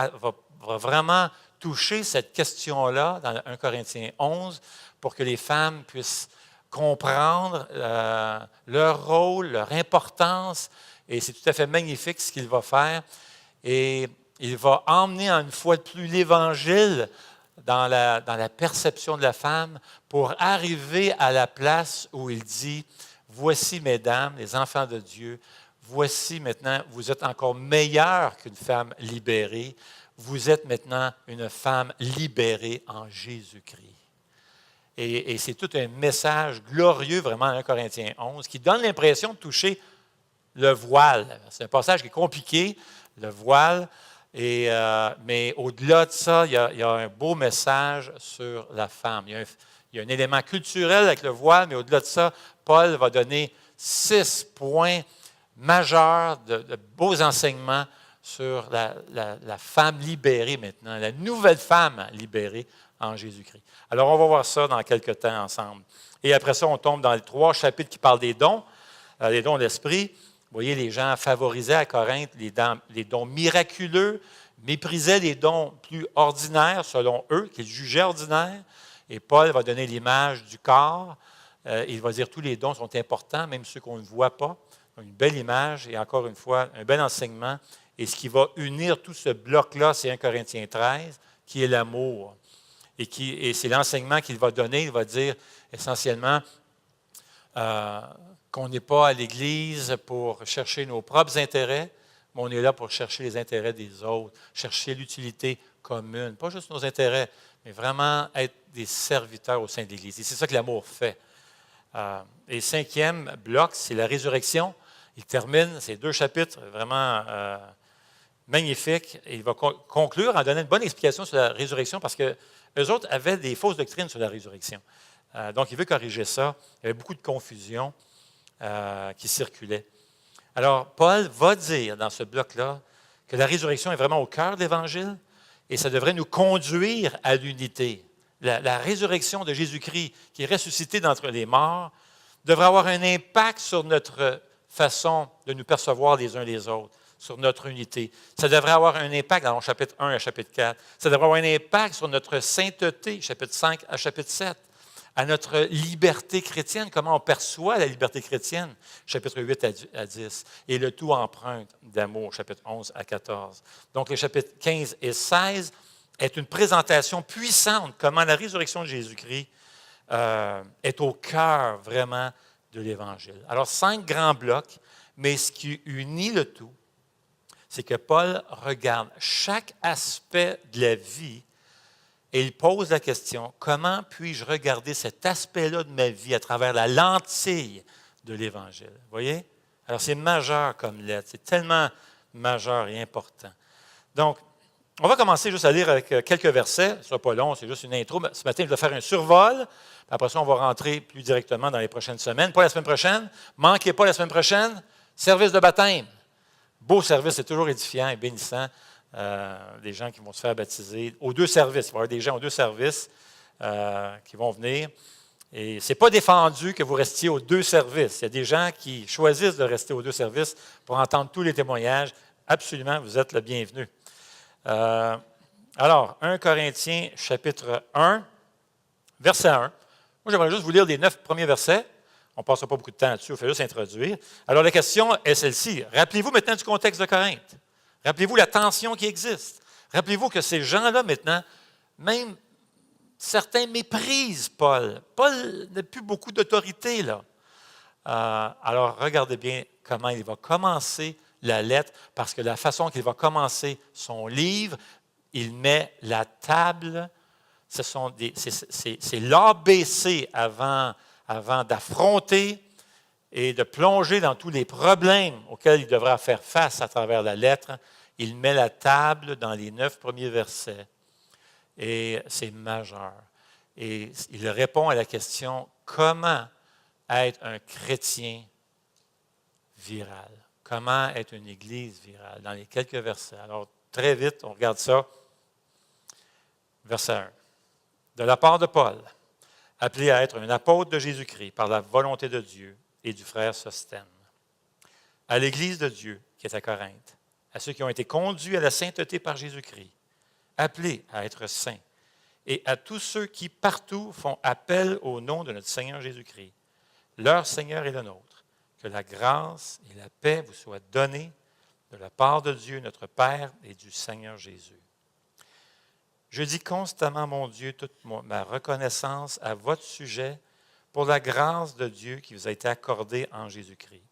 vraiment toucher cette question-là dans 1 Corinthiens 11 pour que les femmes puissent comprendre leur rôle, leur importance, et c'est tout à fait magnifique ce qu'il va faire. Et il va emmener une fois de plus l'Évangile dans la perception de la femme pour arriver à la place où il dit « Voici, mesdames, les enfants de Dieu, voici maintenant, vous êtes encore meilleures qu'une femme libérée, vous êtes maintenant une femme libérée en Jésus-Christ. » Et c'est tout un message glorieux, vraiment, dans 1 Corinthiens 11, qui donne l'impression de toucher le voile. C'est un passage qui est compliqué, le voile, mais au-delà de ça, il y a un beau message sur la femme. Il y a un élément culturel avec le voile, mais au-delà de ça, Paul va donner 6 points majeurs de beaux enseignements sur la femme libérée maintenant, la nouvelle femme libérée en Jésus-Christ. Alors, on va voir ça dans quelques temps ensemble. Et après ça, on tombe dans les 3 chapitres qui parlent des dons de l'esprit. Vous voyez, les gens favorisaient à Corinthe les dons miraculeux, méprisaient les dons plus ordinaires, selon eux, qu'ils jugeaient ordinaires. Et Paul va donner l'image du corps. Il va dire que tous les dons sont importants, même ceux qu'on ne voit pas. Donc, une belle image et encore une fois, un bel enseignement. Et ce qui va unir tout ce bloc-là, c'est 1 Corinthiens 13, qui est l'amour. Et c'est l'enseignement qu'il va donner. Il va dire essentiellement qu'on n'est pas à l'Église pour chercher nos propres intérêts, mais on est là pour chercher les intérêts des autres, chercher l'utilité commune. Pas juste nos intérêts, mais vraiment être des serviteurs au sein de l'Église. Et c'est ça que l'amour fait. Et 5e bloc, c'est la résurrection. Il termine ces 2 chapitres vraiment magnifiques. Et il va conclure en donnant une bonne explication sur la résurrection parce que eux autres avaient des fausses doctrines sur la résurrection. Donc, il veut corriger ça. Il y avait beaucoup de confusion qui circulait. Alors, Paul va dire dans ce bloc-là que la résurrection est vraiment au cœur de l'Évangile et ça devrait nous conduire à l'unité. La résurrection de Jésus-Christ, qui est ressuscité d'entre les morts, devrait avoir un impact sur notre façon de nous percevoir les uns les autres, sur notre unité. Ça devrait avoir un impact dans le chapitre 1 à chapitre 4. Ça devrait avoir un impact sur notre sainteté, chapitre 5 à chapitre 7, à notre liberté chrétienne, comment on perçoit la liberté chrétienne, chapitre 8 à 10, et le tout empreinte d'amour, chapitre 11 à 14. Donc, les chapitres 15 et 16 est une présentation puissante, comment la résurrection de Jésus-Christ est au cœur vraiment de l'Évangile. Alors, 5 grands blocs, mais ce qui unit le tout, c'est que Paul regarde chaque aspect de la vie et il pose la question, comment puis-je regarder cet aspect-là de ma vie à travers la lentille de l'Évangile? Vous voyez? Alors, c'est majeur comme lettre. C'est tellement majeur et important. Donc, on va commencer juste à lire avec quelques versets. Ce ne sera pas long, c'est juste une intro. Ce matin, je vais faire un survol. Puis après ça, on va rentrer plus directement dans les prochaines semaines. Pas la semaine prochaine. Manquez pas la semaine prochaine. Service de baptême. Beau service, c'est toujours édifiant et bénissant. Des gens qui vont se faire baptiser aux 2 services. Il va y avoir des gens aux 2 services qui vont venir. Et ce n'est pas défendu que vous restiez aux 2 services. Il y a des gens qui choisissent de rester aux 2 services pour entendre tous les témoignages. Absolument, vous êtes le bienvenu. Alors, 1 Corinthiens, chapitre 1, verset 1. Moi, j'aimerais juste vous lire les 9 premiers versets. On ne passera pas beaucoup de temps là-dessus, on fait juste introduire. Alors, la question est celle-ci. Rappelez-vous maintenant du contexte de Corinthe. Rappelez-vous la tension qui existe. Rappelez-vous que ces gens-là, maintenant, même certains méprisent Paul. Paul n'a plus beaucoup d'autorité, là. Alors, regardez bien comment il va commencer la lettre, parce que la façon qu'il va commencer son livre, il met la table. C'est l'ABC avant d'affronter et de plonger dans tous les problèmes auxquels il devra faire face à travers la lettre. Il met la table dans les 9 premiers versets. Et c'est majeur. Et il répond à la question, comment être un chrétien viral? Comment être une église virale? Dans les quelques versets. Alors, très vite, on regarde ça. Verset 1. De la part de Paul, appelé à être un apôtre de Jésus-Christ par la volonté de Dieu et du frère Sosthène, à l'Église de Dieu qui est à Corinthe, à ceux qui ont été conduits à la sainteté par Jésus-Christ, appelés à être saints, et à tous ceux qui partout font appel au nom de notre Seigneur Jésus-Christ, leur Seigneur et le nôtre, que la grâce et la paix vous soient données de la part de Dieu notre Père et du Seigneur Jésus. Je dis constamment, mon Dieu, toute ma reconnaissance à votre sujet pour la grâce de Dieu qui vous a été accordée en Jésus-Christ.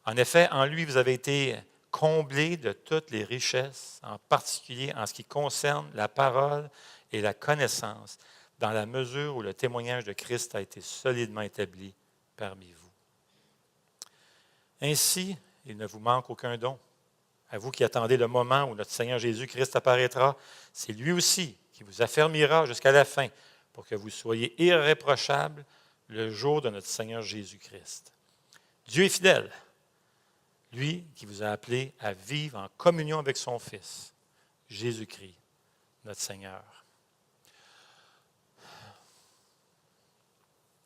En effet, en lui, vous avez été comblés de toutes les richesses, en particulier en ce qui concerne la parole et la connaissance, dans la mesure où le témoignage de Christ a été solidement établi parmi vous. Ainsi, il ne vous manque aucun don. À vous qui attendez le moment où notre Seigneur Jésus-Christ apparaîtra, c'est lui aussi qui vous affermira jusqu'à la fin pour que vous soyez irréprochables le jour de notre Seigneur Jésus-Christ. Dieu est fidèle, lui qui vous a appelés à vivre en communion avec son Fils, Jésus-Christ, notre Seigneur.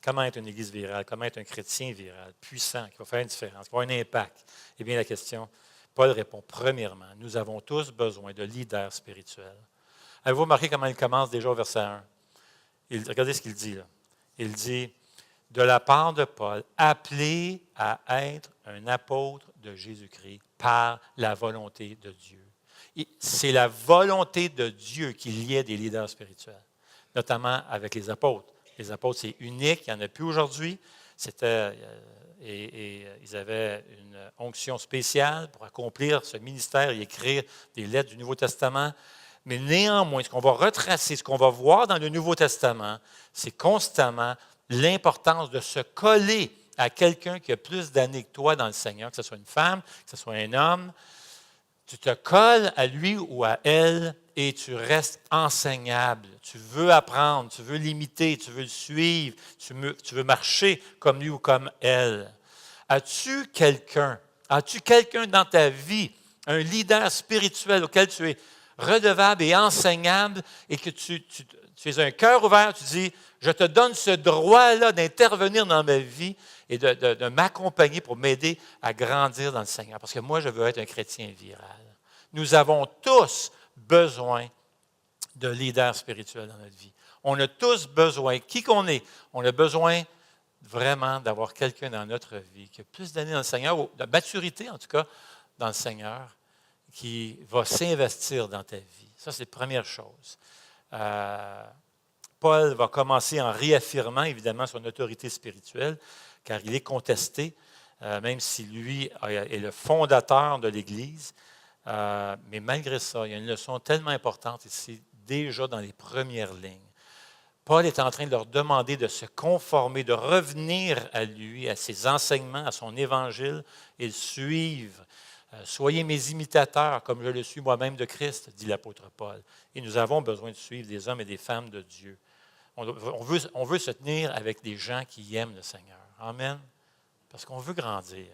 Comment être une Église virale? Comment être un chrétien viral, puissant, qui va faire une différence, qui va avoir un impact? Eh bien, la question, Paul répond premièrement, nous avons tous besoin de leaders spirituels. Avez-vous remarqué comment il commence déjà au verset 1? Regardez ce qu'il dit là. Il dit, de la part de Paul, appelé à être un apôtre de Jésus-Christ par la volonté de Dieu. C'est la volonté de Dieu qu'il y ait des leaders spirituels, notamment avec les apôtres. Les apôtres, c'est unique, il n'y en a plus aujourd'hui. Ils avaient une onction spéciale pour accomplir ce ministère et écrire des lettres du Nouveau Testament. Mais néanmoins, ce qu'on va retracer, ce qu'on va voir dans le Nouveau Testament, c'est constamment l'importance de se coller à quelqu'un qui a plus d'années que toi dans le Seigneur, que ce soit une femme, que ce soit un homme. Tu te colles à lui ou à elle et tu restes enseignable. Tu veux apprendre, tu veux l'imiter, tu veux le suivre, tu veux marcher comme lui ou comme elle. As-tu quelqu'un dans ta vie, un leader spirituel auquel tu es redevable et enseignable et que tu es un cœur ouvert, tu dis, je te donne ce droit-là d'intervenir dans ma vie et de m'accompagner pour m'aider à grandir dans le Seigneur. Parce que moi, je veux être un chrétien viral. Nous avons tous besoin de leaders spirituels dans notre vie. On a tous besoin, qui qu'on est, on a besoin vraiment d'avoir quelqu'un dans notre vie qui a plus d'années dans le Seigneur, ou de maturité en tout cas dans le Seigneur, qui va s'investir dans ta vie. Ça, c'est la première chose. Paul va commencer en réaffirmant évidemment son autorité spirituelle, car il est contesté, même si lui est le fondateur de l'Église. Mais malgré ça, il y a une leçon tellement importante ici, déjà dans les premières lignes. Paul est en train de leur demander de se conformer, de revenir à lui, à ses enseignements, à son évangile et le suivre. Soyez mes imitateurs, comme je le suis moi-même de Christ, dit l'apôtre Paul. Et nous avons besoin de suivre des hommes et des femmes de Dieu. On veut se tenir avec des gens qui aiment le Seigneur. Amen. Parce qu'on veut grandir.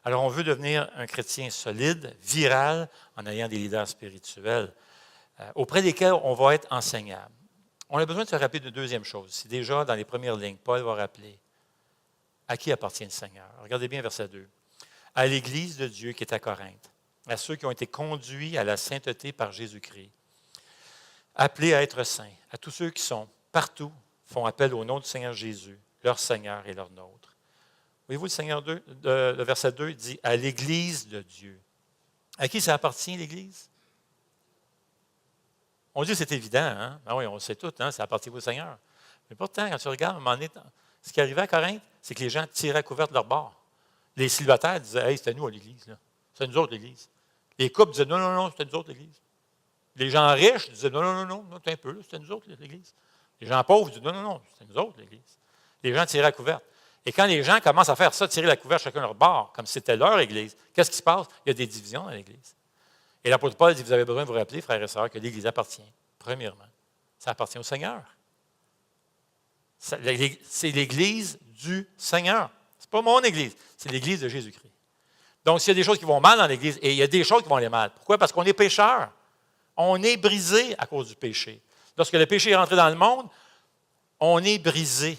Alors, on veut devenir un chrétien solide, viral, en ayant des leaders spirituels, auprès desquels on va être enseignable. On a besoin de se rappeler de deuxième chose. C'est déjà dans les premières lignes, Paul va rappeler à qui appartient le Seigneur. Regardez bien verset 2. À l'Église de Dieu qui est à Corinthe, à ceux qui ont été conduits à la sainteté par Jésus-Christ, appelés à être saints, à tous ceux qui sont partout, font appel au nom du Seigneur Jésus, leur Seigneur et leur nôtre. Voyez-vous, le verset 2 dit à l'Église de Dieu. À qui ça appartient, l'Église? On dit que c'est évident, hein? Ben oui, on le sait tout, hein? Ça appartient au Seigneur. Mais pourtant, quand tu regardes, à un moment donné, ce qui arrivait à Corinthe, c'est que les gens tiraient à couvert de leur bord. Les célibataires disaient, hey, c'était nous à l'Église, là. C'est nous autres, l'Église. Les couples disaient, non, non, non, c'était nous autres, l'Église. Les gens riches disaient, non, non, non, non, non, un peu, là, c'était nous autres, l'Église. Les gens pauvres disaient, non, non, non, c'était nous autres, l'Église. Les gens tiraient à couvert. Et quand les gens commencent à faire ça, tirer la couverte chacun de leur bord, comme si c'était leur Église, qu'est-ce qui se passe? Il y a des divisions dans l'Église. Et l'apôtre Paul dit, vous avez besoin de vous rappeler, frères et sœurs, que l'Église appartient, premièrement, ça appartient au Seigneur. C'est l'Église du Seigneur. Ce n'est pas mon Église, c'est l'Église de Jésus-Christ. Donc, s'il y a des choses qui vont mal dans l'Église, et il y a des choses qui vont aller mal. Pourquoi? Parce qu'on est pécheurs. On est brisé à cause du péché. Lorsque le péché est rentré dans le monde, on est brisé.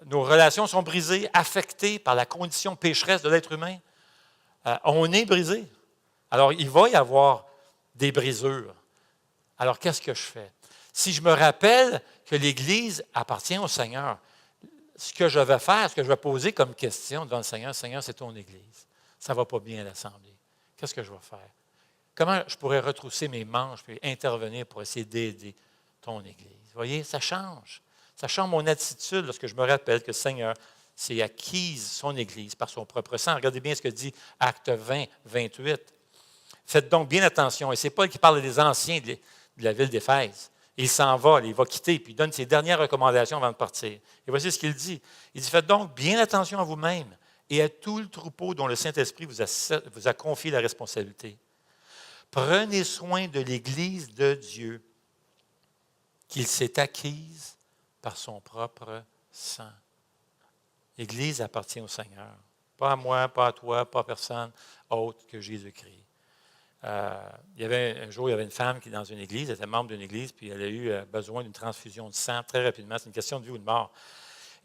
Nos relations sont brisées, affectées par la condition pécheresse de l'être humain. On est brisé. Alors, il va y avoir des brisures. Alors, qu'est-ce que je fais? Si je me rappelle que l'Église appartient au Seigneur, ce que je vais faire, ce que je vais poser comme question devant le Seigneur, Seigneur, c'est ton Église. Ça ne va pas bien à l'Assemblée. Qu'est-ce que je vais faire? Comment je pourrais retrousser mes manches et intervenir pour essayer d'aider ton Église? Vous voyez, ça change. Ça change mon attitude lorsque je me rappelle que le Seigneur s'est acquise son Église par son propre sang. Regardez bien ce que dit Acte 20, 28. Faites donc bien attention. Et c'est Paul qui parle des anciens de la ville d'Éphèse. Il s'en va, il va quitter, puis il donne ses dernières recommandations avant de partir. Et voici ce qu'il dit. Il dit, faites donc bien attention à vous-même et à tout le troupeau dont le Saint-Esprit vous a confié la responsabilité. Prenez soin de l'Église de Dieu qu'il s'est acquise par son propre sang. L'Église appartient au Seigneur. Pas à moi, pas à toi, pas à personne autre que Jésus-Christ. Un jour, il y avait une femme qui, dans une église, elle était membre d'une église, puis elle a eu besoin d'une transfusion de sang très rapidement. C'est une question de vie ou de mort.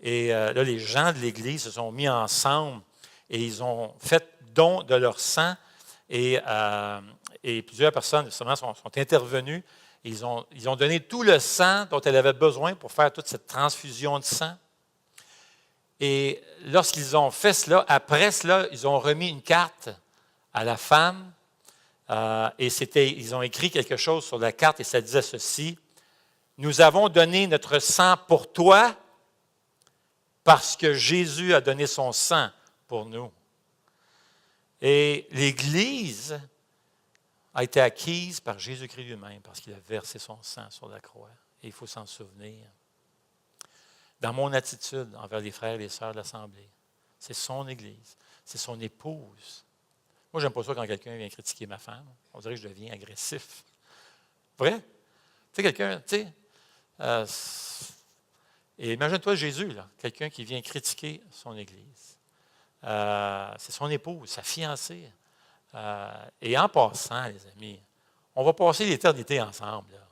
Et là, les gens de l'église se sont mis ensemble et ils ont fait don de leur sang. Et plusieurs personnes, justement, sont intervenues. Ils ont donné tout le sang dont elle avait besoin pour faire toute cette transfusion de sang. Et lorsqu'ils ont fait cela, après cela, ils ont remis une carte à la femme. Ils ont écrit quelque chose sur la carte et ça disait ceci. Nous avons donné notre sang pour toi parce que Jésus a donné son sang pour nous. Et l'Église a été acquise par Jésus-Christ lui-même parce qu'il a versé son sang sur la croix. Et il faut s'en souvenir. Dans mon attitude envers les frères et les sœurs de l'Assemblée, c'est son Église, c'est son épouse. Moi, je n'aime pas ça quand quelqu'un vient critiquer ma femme. On dirait que je deviens agressif. Vrai? Tu sais, quelqu'un, tu sais, et imagine-toi Jésus, là, quelqu'un qui vient critiquer son Église. C'est son épouse, sa fiancée. Et en passant, les amis, on va passer l'éternité ensemble. Là.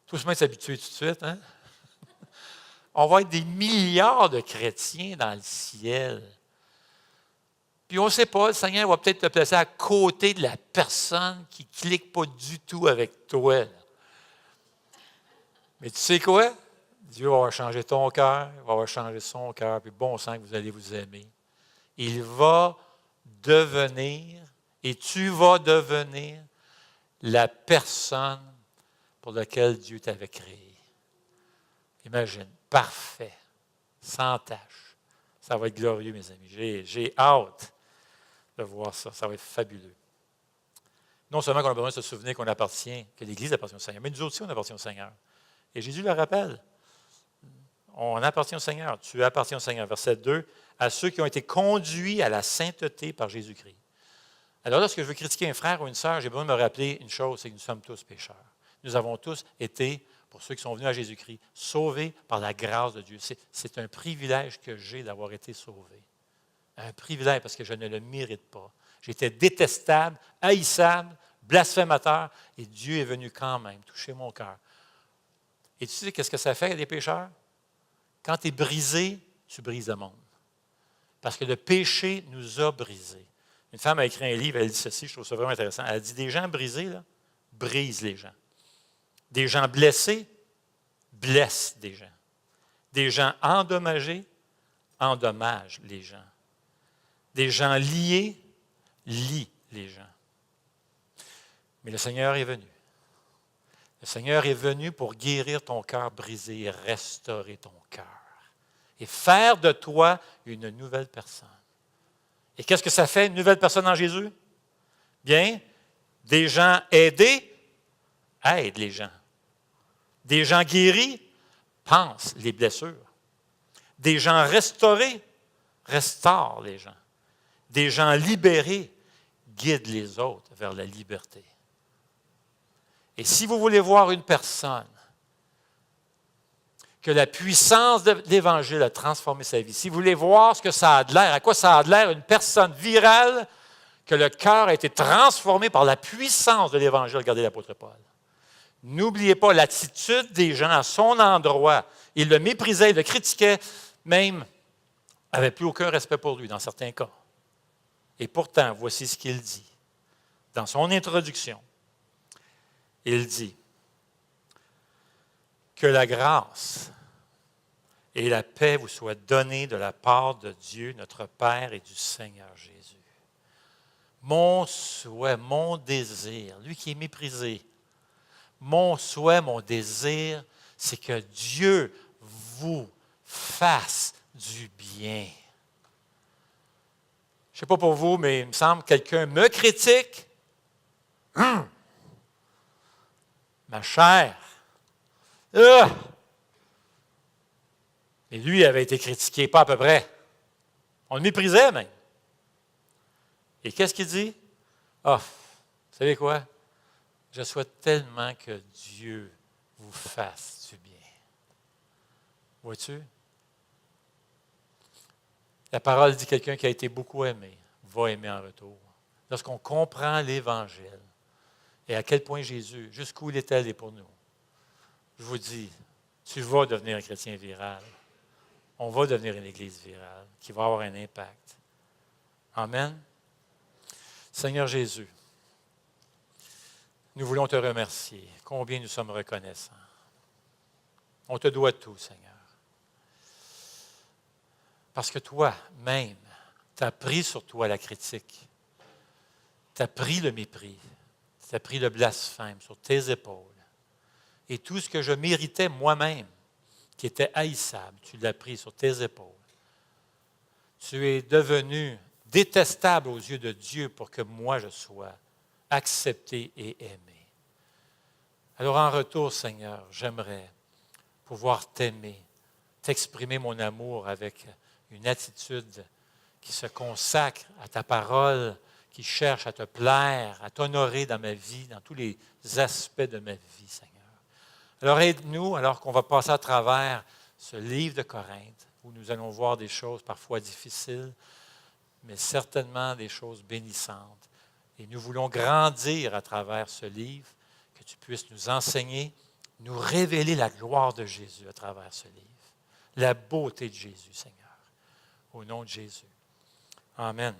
Tout se met à s'habituer tout de suite. Hein? On va être des milliards de chrétiens dans le ciel. Puis on ne sait pas, le Seigneur va peut-être te placer à côté de la personne qui ne clique pas du tout avec toi. Là. Mais tu sais quoi? Dieu va changer ton cœur, il va changer son cœur, puis bon sang que vous allez vous aimer. Il va devenir, et tu vas devenir, la personne pour laquelle Dieu t'avait créé. Imagine, parfait, sans tache. Ça va être glorieux, mes amis. J'ai hâte de voir ça. Ça va être fabuleux. Non seulement qu'on a besoin de se souvenir qu'on appartient, que l'Église appartient au Seigneur, mais nous aussi, on appartient au Seigneur. Et Jésus le rappelle. On appartient au Seigneur. Tu appartiens au Seigneur. Verset 2, à ceux qui ont été conduits à la sainteté par Jésus-Christ. Alors, lorsque je veux critiquer un frère ou une sœur, j'ai besoin de me rappeler une chose, c'est que nous sommes tous pécheurs. Nous avons tous été, pour ceux qui sont venus à Jésus-Christ, sauvés par la grâce de Dieu. C'est un privilège que j'ai d'avoir été sauvé. Un privilège parce que je ne le mérite pas. J'étais détestable, haïssable, blasphémateur, et Dieu est venu quand même toucher mon cœur. Et tu sais qu'est-ce que ça fait des pécheurs? Quand tu es brisé, tu brises le monde. Parce que le péché nous a brisés. Une femme a écrit un livre, elle dit ceci, je trouve ça vraiment intéressant. Elle dit, des gens brisés, là, brisent les gens. Des gens blessés, blessent des gens. Des gens endommagés, endommagent les gens. Des gens liés, lient les gens. Mais le Seigneur est venu. Le Seigneur est venu pour guérir ton cœur brisé et restaurer ton cœur. Et faire de toi une nouvelle personne. Et qu'est-ce que ça fait, une nouvelle personne en Jésus? Bien, des gens aidés aident les gens. Des gens guéris pansent les blessures. Des gens restaurés restaurent les gens. Des gens libérés guident les autres vers la liberté. Et si vous voulez voir une personne que la puissance de l'Évangile a transformé sa vie, si vous voulez voir ce que ça a de l'air, à quoi ça a de l'air, une personne virale, que le cœur a été transformé par la puissance de l'Évangile, regardez l'apôtre Paul. N'oubliez pas l'attitude des gens à son endroit. Ils le méprisaient, ils le critiquaient, même n'avaient plus aucun respect pour lui dans certains cas. Et pourtant, voici ce qu'il dit. Dans son introduction, il dit que la grâce et la paix vous soient données de la part de Dieu, notre Père et du Seigneur Jésus. Mon souhait, mon désir, lui qui est méprisé, mon souhait, mon désir, c'est que Dieu vous fasse du bien. Je ne sais pas pour vous, mais il me semble que quelqu'un me critique. Ma chair. Et lui avait été critiqué, pas à peu près. On le méprisait même. Et qu'est-ce qu'il dit? Vous savez quoi? Je souhaite tellement que Dieu vous fasse du bien. Vois-tu? La parole dit quelqu'un qui a été beaucoup aimé va aimer en retour. Lorsqu'on comprend l'Évangile et à quel point Jésus, jusqu'où il est allé pour nous, je vous dis, tu vas devenir un chrétien viral. On va devenir une Église virale qui va avoir un impact. Amen. Seigneur Jésus, nous voulons te remercier. Combien nous sommes reconnaissants. On te doit tout, Seigneur. Parce que toi-même, tu as pris sur toi la critique. Tu as pris le mépris. Tu as pris le blasphème sur tes épaules. Et tout ce que je méritais moi-même, qui était haïssable, tu l'as pris sur tes épaules. Tu es devenu détestable aux yeux de Dieu pour que moi je sois accepté et aimé. Alors en retour, Seigneur, j'aimerais pouvoir t'aimer, t'exprimer mon amour avec une attitude qui se consacre à ta parole, qui cherche à te plaire, à t'honorer dans ma vie, dans tous les aspects de ma vie, Seigneur. Alors aide-nous, alors qu'on va passer à travers ce livre de Corinthe, où nous allons voir des choses parfois difficiles, mais certainement des choses bénissantes. Et nous voulons grandir à travers ce livre, que tu puisses nous enseigner, nous révéler la gloire de Jésus à travers ce livre, la beauté de Jésus, Seigneur. Au nom de Jésus. Amen.